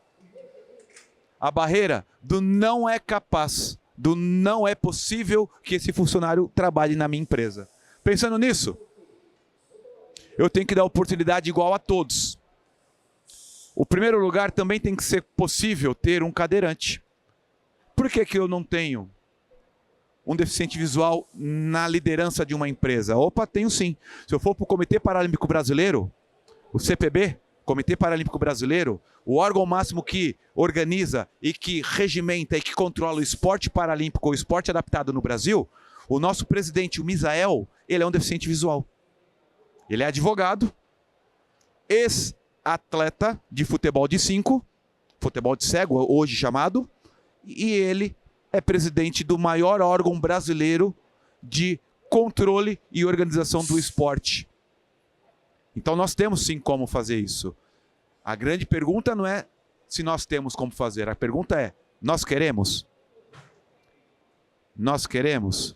Speaker 2: A barreira do não é capaz, do não é possível que esse funcionário trabalhe na minha empresa. Pensando nisso, eu tenho que dar oportunidade igual a todos. O primeiro lugar também tem que ser possível ter um cadeirante. Por que eu não tenho um deficiente visual na liderança de uma empresa? Opa, tenho sim. Se eu for para o Comitê Paralímpico Brasileiro, o CPB, Comitê Paralímpico Brasileiro, o órgão máximo que organiza e que regimenta e que controla o esporte paralímpico, o esporte adaptado no Brasil, o nosso presidente, o Misael, ele é um deficiente visual. Ele é advogado, ex-atleta de futebol de 5, futebol de cego, hoje chamado, e ele é presidente do maior órgão brasileiro de controle e organização do esporte. Então nós temos sim como fazer isso. A grande pergunta não é se nós temos como fazer, a pergunta é, nós queremos? Nós queremos?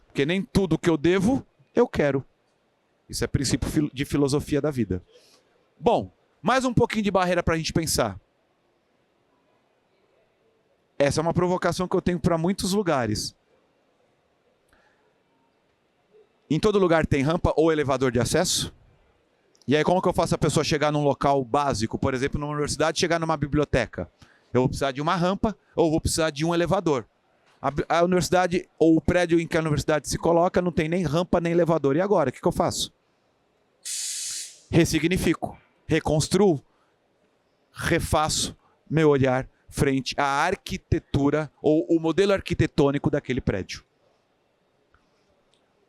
Speaker 2: Porque nem tudo que eu devo, eu quero. Isso é princípio de filosofia da vida. Bom, mais um pouquinho de barreira para a gente pensar. Essa é uma provocação que eu tenho para muitos lugares. Em todo lugar tem rampa ou elevador de acesso? E aí como que eu faço a pessoa chegar num local básico, por exemplo, numa universidade, chegar numa biblioteca? Eu vou precisar de uma rampa ou vou precisar de um elevador. A universidade ou o prédio em que a universidade se coloca não tem nem rampa nem elevador. E agora, o que eu faço? Ressignifico, reconstruo, refaço meu olhar frente à arquitetura ou o modelo arquitetônico daquele prédio.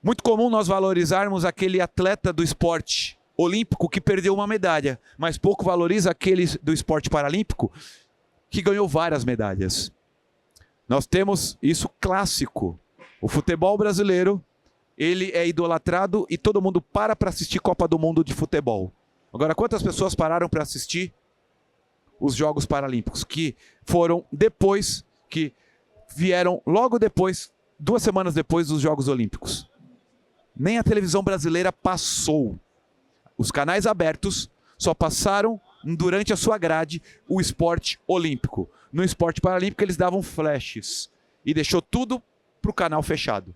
Speaker 2: Muito comum nós valorizarmos aquele atleta do esporte olímpico que perdeu uma medalha, mas pouco valoriza aquele do esporte paralímpico que ganhou várias medalhas. Nós temos isso clássico. O futebol brasileiro, ele é idolatrado e todo mundo para assistir Copa do Mundo de futebol. Agora, quantas pessoas pararam para assistir os Jogos Paralímpicos, que foram depois, que vieram logo depois, 2 semanas depois dos Jogos Olímpicos? Nem a televisão brasileira passou. Os canais abertos só passaram durante a sua grade o esporte olímpico. No esporte paralímpico eles davam flashes e deixou tudo para o canal fechado.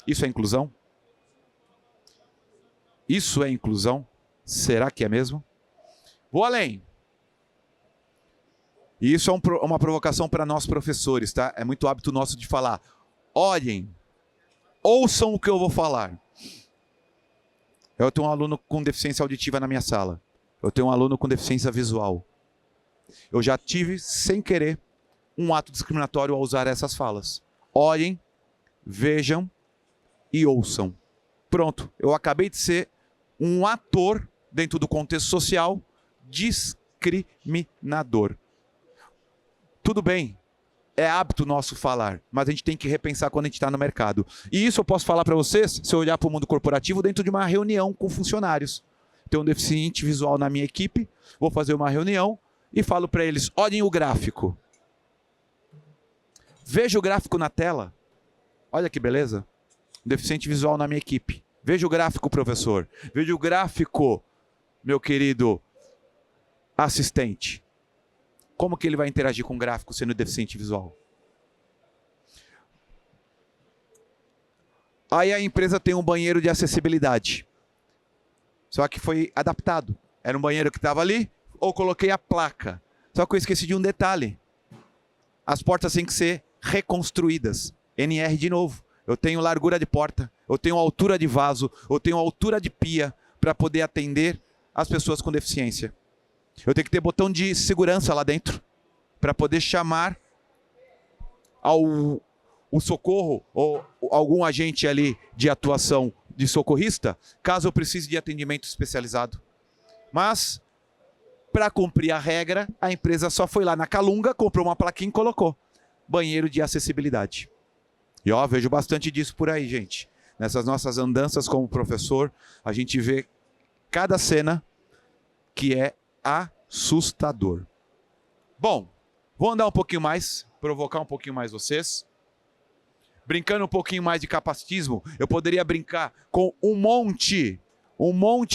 Speaker 2: Isso é inclusão? Isso é inclusão? Será que é mesmo? Vou além. E isso é uma provocação para nós professores, tá? É muito hábito nosso de falar. Olhem, ouçam o que eu vou falar. Eu tenho um aluno com deficiência auditiva na minha sala. Eu tenho um aluno com deficiência visual. Eu já tive, sem querer, um ato discriminatório ao usar essas falas. Olhem, vejam e ouçam. Pronto, eu acabei de ser um ator dentro do contexto social discriminador. Tudo bem, é hábito nosso falar, mas a gente tem que repensar quando a gente está no mercado. E isso eu posso falar para vocês, se eu olhar para o mundo corporativo, dentro de uma reunião com funcionários. Tenho um deficiente visual na minha equipe, vou fazer uma reunião e falo para eles, olhem o gráfico. Veja o gráfico na tela. Olha que beleza. Deficiente visual na minha equipe. Veja o gráfico, professor. Veja o gráfico, meu querido assistente. Como que ele vai interagir com o gráfico sendo deficiente visual? Aí a empresa tem um banheiro de acessibilidade. Só que foi adaptado. Era um banheiro que estava ali, ou coloquei a placa. Só que eu esqueci de um detalhe. as portas têm que ser reconstruídas. NR de novo. Eu tenho largura de porta, eu tenho altura de vaso, eu tenho altura de pia para poder atender as pessoas com deficiência. Eu tenho que ter botão de segurança lá dentro para poder chamar o socorro ou algum agente ali de atuação de socorrista, caso eu precise de atendimento especializado. Mas, para cumprir a regra, a empresa só foi lá na Calunga, comprou uma plaquinha e colocou banheiro de acessibilidade. E ó, vejo bastante disso por aí, gente. Nessas nossas andanças como professor, a gente vê cada cena que é assustador. Bom, vou andar um pouquinho mais, provocar um pouquinho mais vocês. Brincando um pouquinho mais de capacitismo, eu poderia brincar com um monte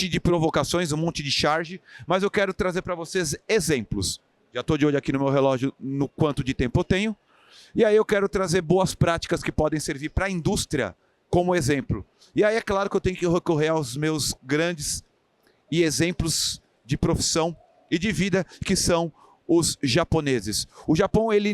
Speaker 2: de provocações, um monte de charge, mas eu quero trazer para vocês exemplos. Já estou de olho aqui no meu relógio no quanto de tempo eu tenho. E aí eu quero trazer boas práticas que podem servir para a indústria como exemplo. E aí é claro que eu tenho que recorrer aos meus grandes e exemplos de profissão e de vida, que são os japoneses. O Japão, ele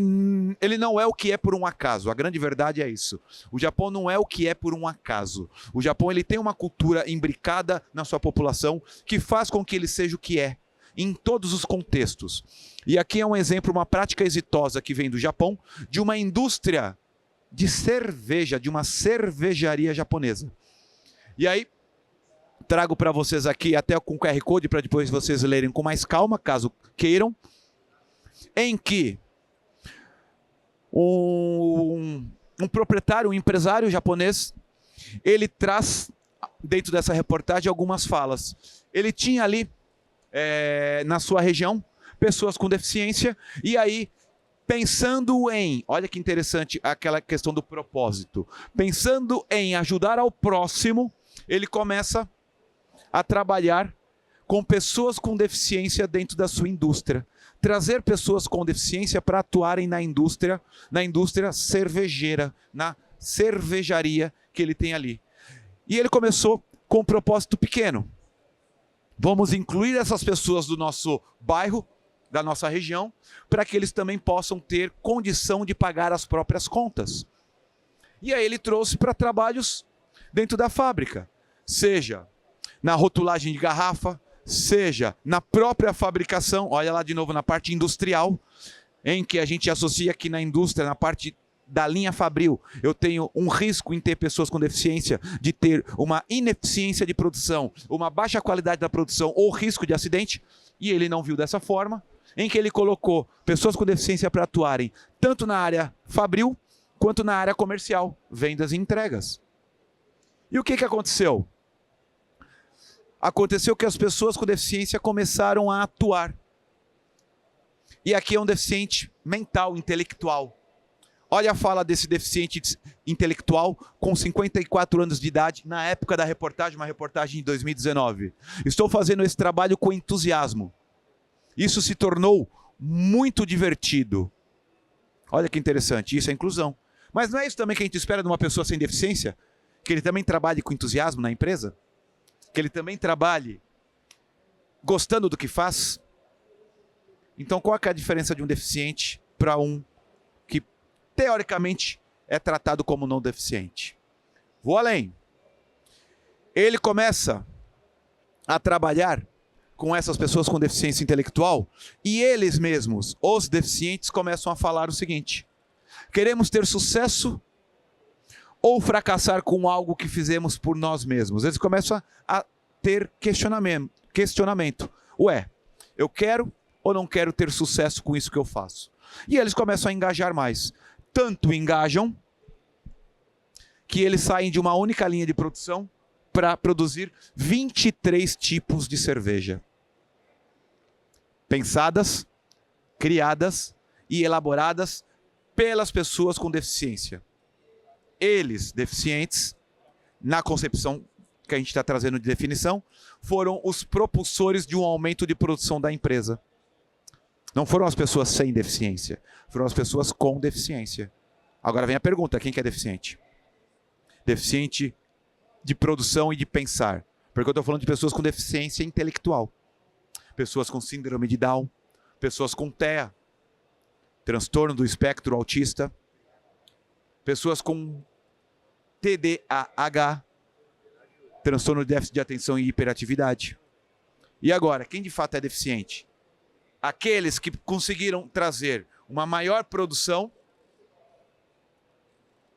Speaker 2: não é o que é por um acaso. A grande verdade é isso. O Japão não é o que é por um acaso. O Japão, ele tem uma cultura imbricada na sua população que faz com que ele seja o que é, em todos os contextos. E aqui é um exemplo, uma prática exitosa que vem do Japão, de uma indústria de cerveja, de uma cervejaria japonesa. E aí, trago para vocês aqui, até com QR Code, para depois vocês lerem com mais calma, caso queiram, em que um proprietário, um empresário japonês, ele traz, dentro dessa reportagem, algumas falas. Ele tinha ali, na sua região, pessoas com deficiência, e aí, pensando em, olha que interessante aquela questão do propósito, pensando em ajudar ao próximo, ele começa a trabalhar com pessoas com deficiência dentro da sua indústria. Trazer pessoas com deficiência para atuarem na indústria cervejeira, na cervejaria que ele tem ali. E ele começou com um propósito pequeno. Vamos incluir essas pessoas do nosso bairro, da nossa região, para que eles também possam ter condição de pagar as próprias contas. E aí ele trouxe para trabalhos dentro da fábrica, seja na rotulagem de garrafa, seja na própria fabricação, olha lá de novo na parte industrial, em que a gente associa aqui na indústria, na parte da linha fabril, eu tenho um risco em ter pessoas com deficiência, de ter uma ineficiência de produção, uma baixa qualidade da produção ou risco de acidente, e ele não viu dessa forma, em que ele colocou pessoas com deficiência para atuarem tanto na área fabril, quanto na área comercial, vendas e entregas. E o que aconteceu? Aconteceu que as pessoas com deficiência começaram a atuar. E aqui é um deficiente mental, intelectual. Olha a fala desse deficiente intelectual com 54 anos de idade, na época da reportagem, uma reportagem de 2019. Estou fazendo esse trabalho com entusiasmo. Isso se tornou muito divertido. Olha que interessante, isso é inclusão. Mas não é isso também que a gente espera de uma pessoa sem deficiência? Que ele também trabalhe com entusiasmo na empresa? Que ele também trabalhe gostando do que faz? Então qual é a diferença de um deficiente para um que teoricamente é tratado como não deficiente? Vou além. Ele começa a trabalhar com essas pessoas com deficiência intelectual e eles mesmos, os deficientes, começam a falar o seguinte: queremos ter sucesso ou fracassar com algo que fizemos por nós mesmos? Eles começam a ter questionamento. Ué, eu quero ou não quero ter sucesso com isso que eu faço? E eles começam a engajar mais. Tanto engajam que eles saem de uma única linha de produção para produzir 23 tipos de cerveja. Pensadas, criadas e elaboradas pelas pessoas com deficiência. Eles, deficientes, na concepção que a gente está trazendo de definição, foram os propulsores de um aumento de produção da empresa. Não foram as pessoas sem deficiência, foram as pessoas com deficiência. Agora vem a pergunta: quem que é deficiente? Deficiente de produção e de pensar. Porque eu estou falando de pessoas com deficiência intelectual. Pessoas com síndrome de Down, pessoas com TEA. transtorno do espectro autista, pessoas com TDAH, transtorno de déficit de atenção e hiperatividade. E agora, quem de fato é deficiente? Aqueles que conseguiram trazer uma maior produção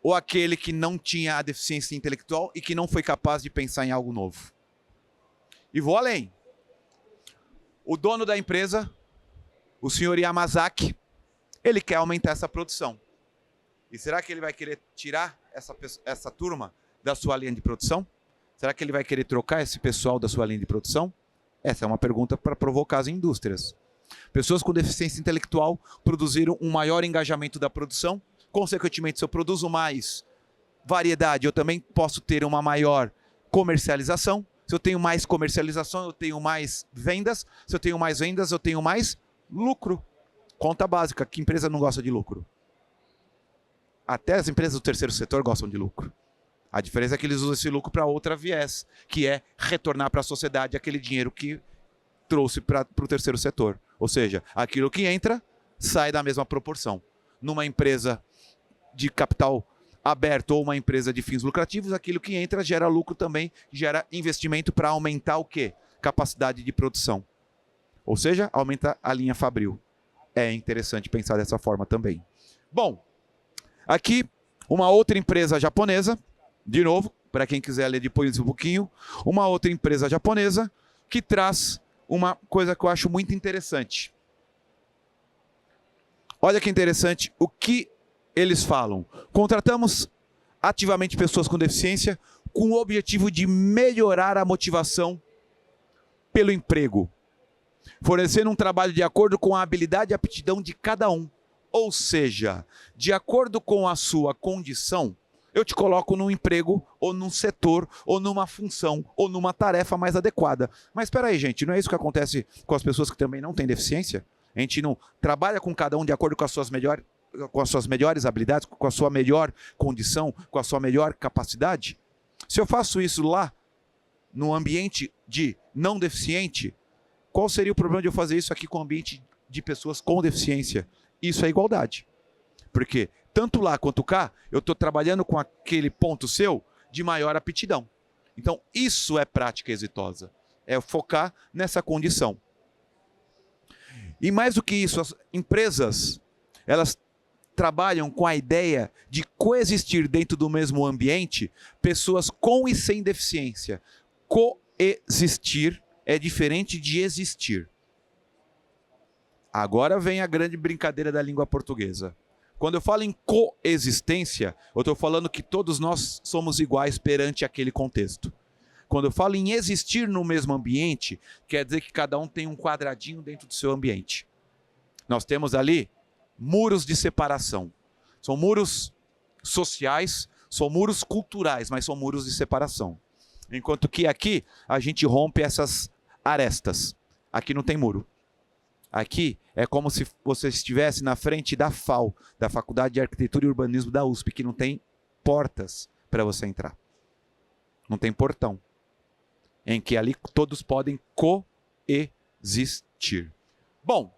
Speaker 2: ou aquele que não tinha a deficiência intelectual e que não foi capaz de pensar em algo novo? E vou além. O dono da empresa, o senhor Yamazaki, ele quer aumentar essa produção. E será que ele vai querer tirar essa turma da sua linha de produção? Será que ele vai querer trocar esse pessoal da sua linha de produção? Essa é uma pergunta para provocar as indústrias. Pessoas com deficiência intelectual produziram um maior engajamento da produção. Consequentemente, se eu produzo mais variedade, eu também posso ter uma maior comercialização. Se eu tenho mais comercialização, eu tenho mais vendas. Se eu tenho mais vendas, eu tenho mais lucro. Conta básica, que empresa não gosta de lucro? Até as empresas do terceiro setor gostam de lucro. A diferença é que eles usam esse lucro para outra viés, que é retornar para a sociedade aquele dinheiro que trouxe para o terceiro setor. Ou seja, aquilo que entra, sai da mesma proporção. Numa empresa de capital aberto ou uma empresa de fins lucrativos, aquilo que entra gera lucro também, gera investimento para aumentar o quê? Capacidade de produção. Ou seja, aumenta a linha fabril. É interessante pensar dessa forma também. Bom, aqui uma outra empresa japonesa, de novo, para quem quiser ler depois um pouquinho, uma outra empresa japonesa que traz uma coisa que eu acho muito interessante. Olha que interessante o que eles falam. Contratamos ativamente pessoas com deficiência com o objetivo de melhorar a motivação pelo emprego, fornecendo um trabalho de acordo com a habilidade e aptidão de cada um. Ou seja, de acordo com a sua condição, eu te coloco num emprego, ou num setor, ou numa função, ou numa tarefa mais adequada. Mas espera aí, gente, não é isso que acontece com as pessoas que também não têm deficiência? A gente não trabalha com cada um de acordo com as suas melhores habilidades, com a sua melhor condição, com a sua melhor capacidade? Se eu faço isso lá, no ambiente de não deficiente, qual seria o problema de eu fazer isso aqui com o ambiente de pessoas com deficiência? Isso é igualdade. Porque tanto lá quanto cá, eu estou trabalhando com aquele ponto seu de maior aptidão. Então, isso é prática exitosa. É focar nessa condição. E mais do que isso, as empresas, elas trabalham com a ideia de coexistir dentro do mesmo ambiente pessoas com e sem deficiência. Coexistir é diferente de existir. Agora vem a grande brincadeira da língua portuguesa. Quando eu falo em coexistência, eu estou falando que todos nós somos iguais perante aquele contexto. Quando eu falo em existir no mesmo ambiente, quer dizer que cada um tem um quadradinho dentro do seu ambiente. Nós temos ali muros de separação. São muros sociais, são muros culturais, mas são muros de separação. Enquanto que aqui a gente rompe essas arestas. Aqui não tem muro. Aqui é como se você estivesse na frente da FAU, da Faculdade de Arquitetura e Urbanismo da USP, que não tem portas para você entrar. Não tem portão. Em que ali todos podem coexistir. Bom,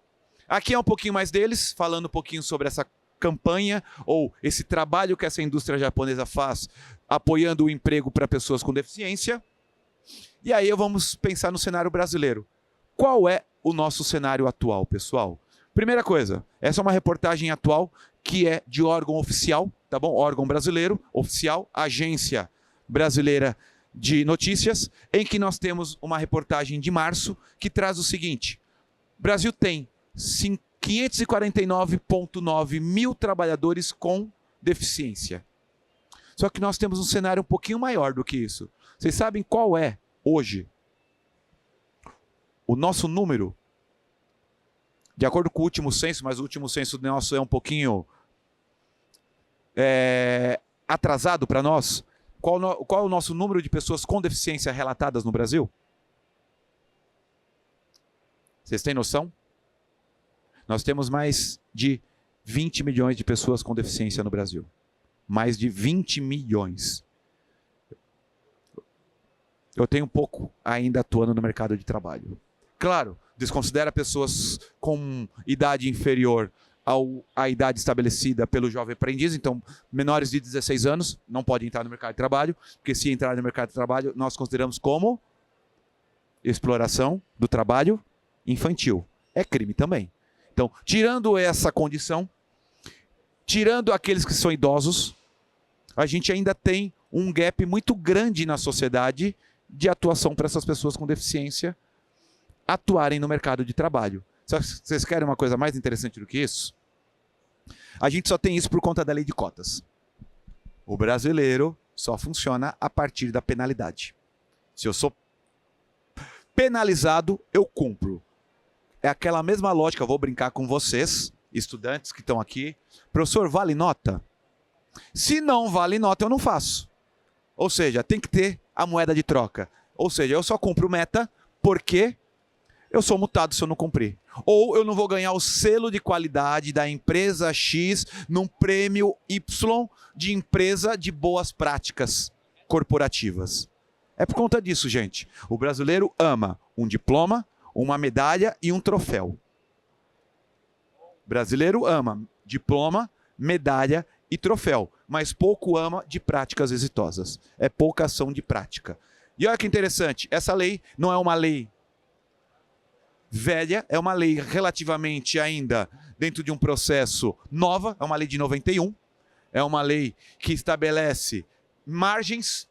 Speaker 2: aqui é um pouquinho mais deles, falando um pouquinho sobre essa campanha ou esse trabalho que essa indústria japonesa faz, apoiando o emprego para pessoas com deficiência. E aí vamos pensar no cenário brasileiro. Qual é o nosso cenário atual, pessoal? Primeira coisa, essa é uma reportagem atual que é de órgão oficial, tá bom? Órgão brasileiro, oficial, Agência Brasileira de Notícias, em que nós temos uma reportagem de março que traz o seguinte: o Brasil tem 549,9 mil trabalhadores com deficiência. Só que nós temos um cenário um pouquinho maior do que isso. Vocês sabem qual é, hoje, o nosso número? De acordo com o último censo, mas o último censo nosso é um pouquinho atrasado para nós. Qual é o nosso número de pessoas com deficiência relatadas no Brasil? Vocês têm noção? Nós temos mais de 20 milhões de pessoas com deficiência no Brasil. Mais de 20 milhões. Eu tenho pouco ainda atuando no mercado de trabalho. Claro, desconsidera pessoas com idade inferior à idade estabelecida pelo jovem aprendiz, então menores de 16 anos não podem entrar no mercado de trabalho, porque se entrar no mercado de trabalho, nós consideramos como exploração do trabalho infantil. É crime também. Então, tirando essa condição, tirando aqueles que são idosos, a gente ainda tem um gap muito grande na sociedade de atuação para essas pessoas com deficiência atuarem no mercado de trabalho. Vocês querem uma coisa mais interessante do que isso? A gente só tem isso por conta da lei de cotas. O brasileiro só funciona a partir da penalidade. Se eu sou penalizado, eu cumpro. É aquela mesma lógica, eu vou brincar com vocês, estudantes que estão aqui. Professor, vale nota? Se não vale nota, eu não faço. Ou seja, tem que ter a moeda de troca. Ou seja, eu só cumpro meta porque eu sou multado se eu não cumprir. Ou eu não vou ganhar o selo de qualidade da empresa X num prêmio Y de empresa de boas práticas corporativas. É por conta disso, gente. O brasileiro ama um diploma, uma medalha e um troféu. O brasileiro ama diploma, medalha e troféu, mas pouco ama de práticas exitosas. É pouca ação de prática. E olha que interessante, essa lei não é uma lei velha, é uma lei relativamente ainda dentro de um processo nova, é uma lei de 91, é uma lei que estabelece margens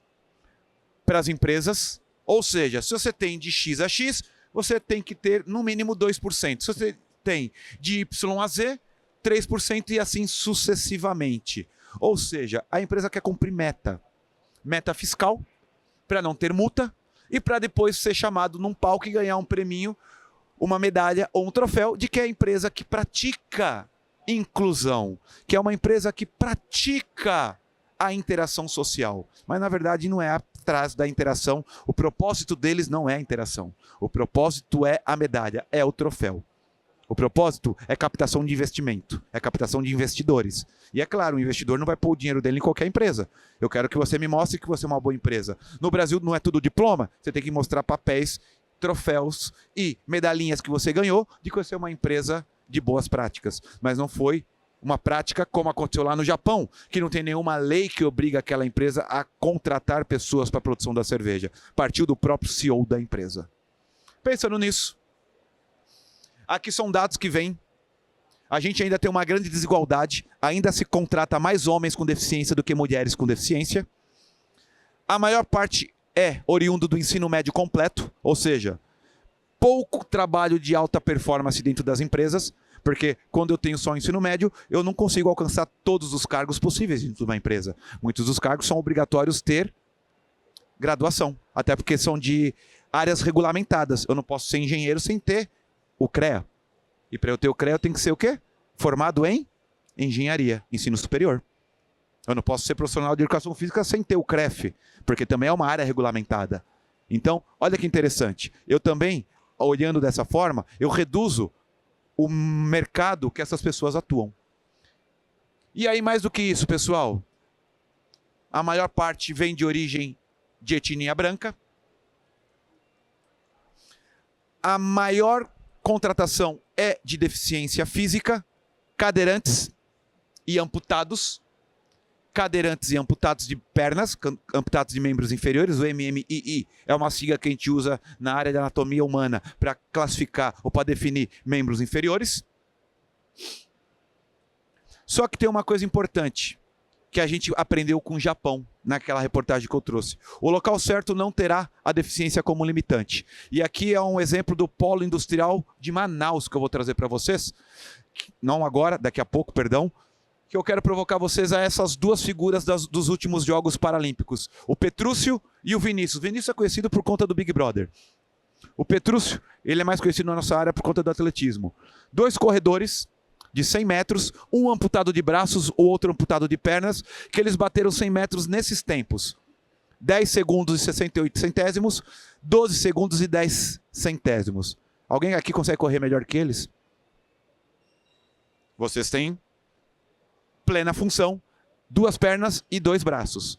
Speaker 2: para as empresas, ou seja, se você tem de X a X, você tem que ter no mínimo 2%. Se você tem de Y a Z, 3% e assim sucessivamente. Ou seja, a empresa quer cumprir meta fiscal, para não ter multa e para depois ser chamado num palco e ganhar um preminho, uma medalha ou um troféu de que é a empresa que pratica inclusão, que é uma empresa que pratica a interação social. Mas na verdade não é atrás da interação, o propósito deles não é a interação. O propósito é a medalha, é o troféu. O propósito é captação de investimento, é captação de investidores. E é claro, o investidor não vai pôr o dinheiro dele em qualquer empresa. Eu quero que você me mostre que você é uma boa empresa. No Brasil não é tudo diploma, você tem que mostrar papéis, troféus e medalhinhas que você ganhou de que você é uma empresa de boas práticas. Mas não foi uma prática como aconteceu lá no Japão, que não tem nenhuma lei que obriga aquela empresa a contratar pessoas para a produção da cerveja. Partiu do próprio CEO da empresa. Pensando nisso, aqui são dados que vêm. A gente ainda tem uma grande desigualdade, ainda se contrata mais homens com deficiência do que mulheres com deficiência. A maior parte é oriundo do ensino médio completo, ou seja, pouco trabalho de alta performance dentro das empresas, porque quando eu tenho só ensino médio, eu não consigo alcançar todos os cargos possíveis dentro de uma empresa. Muitos dos cargos são obrigatórios ter graduação, até porque são de áreas regulamentadas. Eu não posso ser engenheiro sem ter o CREA. E para eu ter o CREA, eu tenho que ser o quê? Formado em engenharia, ensino superior. Eu não posso ser profissional de educação física sem ter o CREF, porque também é uma área regulamentada. Então, olha que interessante. Eu também, olhando dessa forma, eu reduzo o mercado que essas pessoas atuam. E aí, mais do que isso, pessoal, a maior parte vem de origem de etnia branca. A maior contratação é de deficiência física, cadeirantes e amputados de pernas, amputados de membros inferiores. O MMII é uma sigla que a gente usa na área da anatomia humana para classificar ou para definir membros inferiores. Só que tem uma coisa importante que a gente aprendeu com o Japão, naquela reportagem que eu trouxe. O local certo não terá a deficiência como limitante. E aqui é um exemplo do polo industrial de Manaus que eu vou trazer para vocês. Não agora, daqui a pouco, perdão. Que eu quero provocar vocês a essas duas figuras dos últimos Jogos Paralímpicos. O Petrúcio e o Vinícius. O Vinícius é conhecido por conta do Big Brother. O Petrúcio, ele é mais conhecido na nossa área por conta do atletismo. 2 corredores de 100 metros, um amputado de braços, o outro amputado de pernas, que eles bateram 100 metros nesses tempos. 10 segundos e 68 centésimos, 12 segundos e 10 centésimos. Alguém aqui consegue correr melhor que eles? Vocês têm plena função, 2 pernas e 2 braços.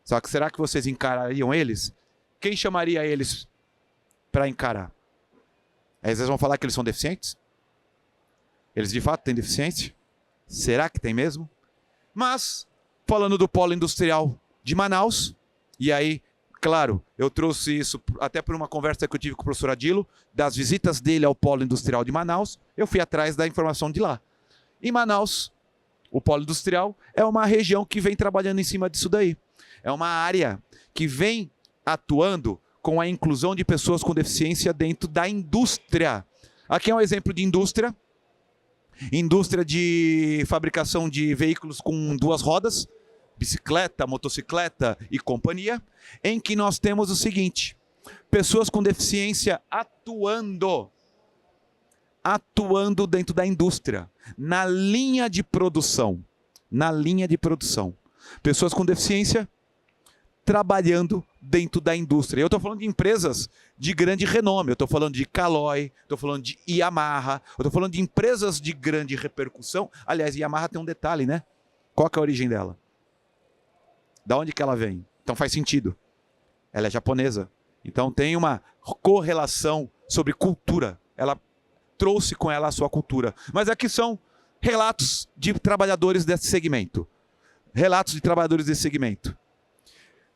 Speaker 2: Só que será que vocês encarariam eles? Quem chamaria eles para encarar? Aí vocês vão falar que eles são deficientes? Eles de fato têm deficiência? Será que tem mesmo? Mas, falando do polo industrial de Manaus, e aí, claro, eu trouxe isso até por uma conversa que eu tive com o professor Adilo, das visitas dele ao polo industrial de Manaus, eu fui atrás da informação de lá. Em Manaus, o polo industrial é uma região que vem trabalhando em cima disso daí. É uma área que vem atuando com a inclusão de pessoas com deficiência dentro da indústria. Aqui é um exemplo de indústria. Indústria de fabricação de veículos com 2 rodas, bicicleta, motocicleta e companhia, em que nós temos o seguinte: pessoas com deficiência atuando dentro da indústria, na linha de produção. Pessoas com deficiência trabalhando dentro da indústria. Eu estou falando de empresas de grande renome, eu estou falando de Caloi, estou falando de Yamaha, eu estou falando de empresas de grande repercussão. Aliás, Yamaha tem um detalhe, né? Qual que é a origem dela? Da onde que ela vem? Então faz sentido. Ela é japonesa. Então tem uma correlação sobre cultura. Ela trouxe com ela a sua cultura. Mas aqui são relatos de trabalhadores desse segmento.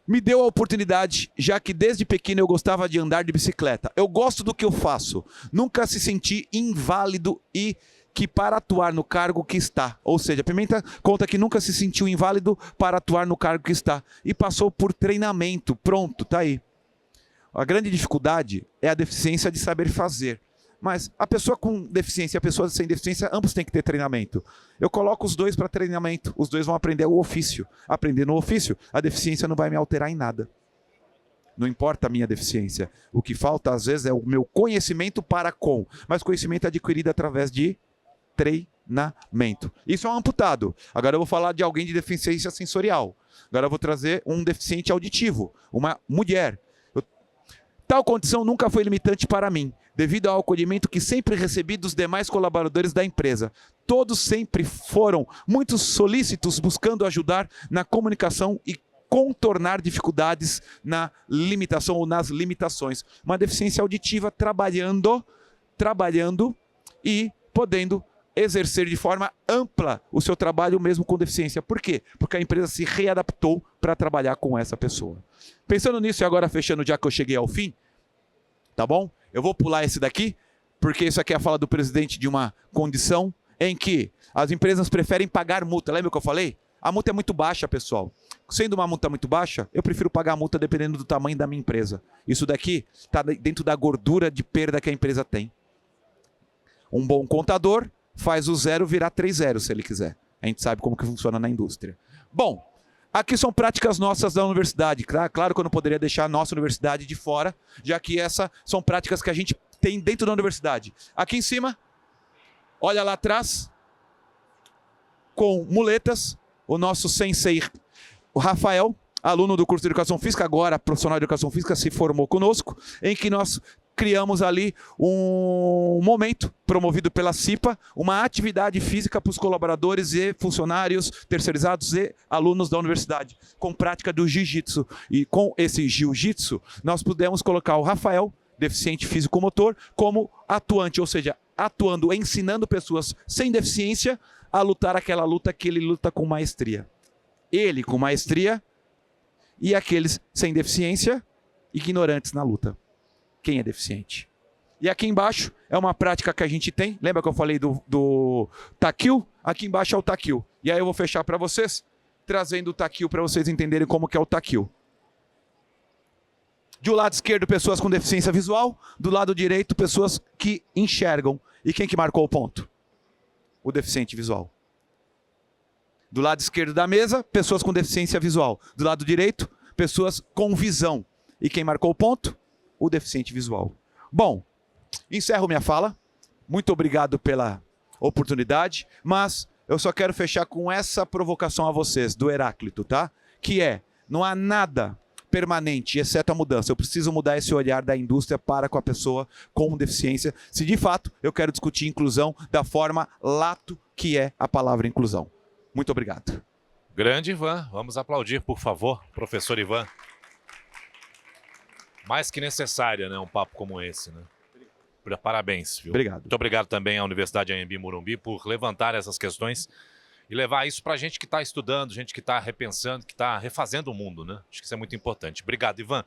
Speaker 2: Me deu a oportunidade, já que desde pequeno eu gostava de andar de bicicleta. Eu gosto do que eu faço. Nunca se senti inválido e que para atuar no cargo que está. Ou seja, Pimenta conta que nunca se sentiu inválido para atuar no cargo que está. E passou por treinamento. Pronto, tá aí. A grande dificuldade é a deficiência de saber fazer. Mas a pessoa com deficiência e a pessoa sem deficiência, ambos têm que ter treinamento. Eu coloco os dois para treinamento, os dois vão aprender o ofício. Aprendendo o ofício, a deficiência não vai me alterar em nada. Não importa a minha deficiência. O que falta, às vezes, é o meu conhecimento para com. Mas conhecimento adquirido através de treinamento. Isso é um amputado. Agora eu vou falar de alguém de deficiência sensorial. Agora eu vou trazer um deficiente auditivo, uma mulher. Tal condição nunca foi limitante para mim, devido ao acolhimento que sempre recebi dos demais colaboradores da empresa. Todos sempre foram muito solícitos buscando ajudar na comunicação e contornar dificuldades na limitação ou nas limitações. Uma deficiência auditiva trabalhando e podendo exercer de forma ampla o seu trabalho mesmo com deficiência. Por quê? Porque a empresa se readaptou para trabalhar com essa pessoa. Pensando nisso e agora fechando já que eu cheguei ao fim, tá bom? Eu vou pular esse daqui, porque isso aqui é a fala do presidente de uma condição em que as empresas preferem pagar multa. Lembra o que eu falei? A multa é muito baixa, pessoal. Sendo uma multa muito baixa, eu prefiro pagar a multa dependendo do tamanho da minha empresa. Isso daqui está dentro da gordura de perda que a empresa tem. Um bom contador faz o 0 virar 3 zeros, se ele quiser. A gente sabe como que funciona na indústria. Bom, aqui são práticas nossas da universidade. Claro que eu não poderia deixar a nossa universidade de fora, já que essas são práticas que a gente tem dentro da universidade. Aqui em cima, olha lá atrás, com muletas, o nosso sensei, o Rafael, aluno do curso de Educação Física, agora profissional de Educação Física, se formou conosco, em que nós criamos ali um momento promovido pela CIPA, uma atividade física para os colaboradores e funcionários terceirizados e alunos da universidade, com prática do jiu-jitsu. E com esse jiu-jitsu, nós pudemos colocar o Rafael, deficiente físico-motor, como atuante, ou seja, atuando, ensinando pessoas sem deficiência a lutar aquela luta que ele luta com maestria. Ele com maestria e aqueles sem deficiência, ignorantes na luta. Quem é deficiente. E aqui embaixo é uma prática que a gente tem. Lembra que eu falei do taquil? Aqui embaixo é o taquil. E aí eu vou fechar para vocês, trazendo o taquil para vocês entenderem como que é o taquil. Do lado esquerdo, pessoas com deficiência visual. Do lado direito, pessoas que enxergam. E quem que marcou o ponto? O deficiente visual. Do lado esquerdo da mesa, pessoas com deficiência visual. Do lado direito, pessoas com visão. E quem marcou o ponto? O deficiente visual. Bom, encerro minha fala. Muito obrigado pela oportunidade, mas eu só quero fechar com essa provocação a vocês, do Heráclito, tá? Que é, não há nada permanente, exceto a mudança. Eu preciso mudar esse olhar da indústria para com a pessoa com deficiência, se de fato eu quero discutir inclusão da forma lato que é a palavra inclusão. Muito obrigado.
Speaker 1: Grande Ivan, vamos aplaudir, por favor, professor Ivan. Mais que necessária, né, um papo como esse, né? Parabéns, viu?
Speaker 2: Obrigado.
Speaker 1: Muito obrigado também à Universidade Anhembi Morumbi por levantar essas questões e levar isso para a gente que está estudando, gente que está repensando, que está refazendo o mundo, né? Acho que isso é muito importante. Obrigado, Ivan.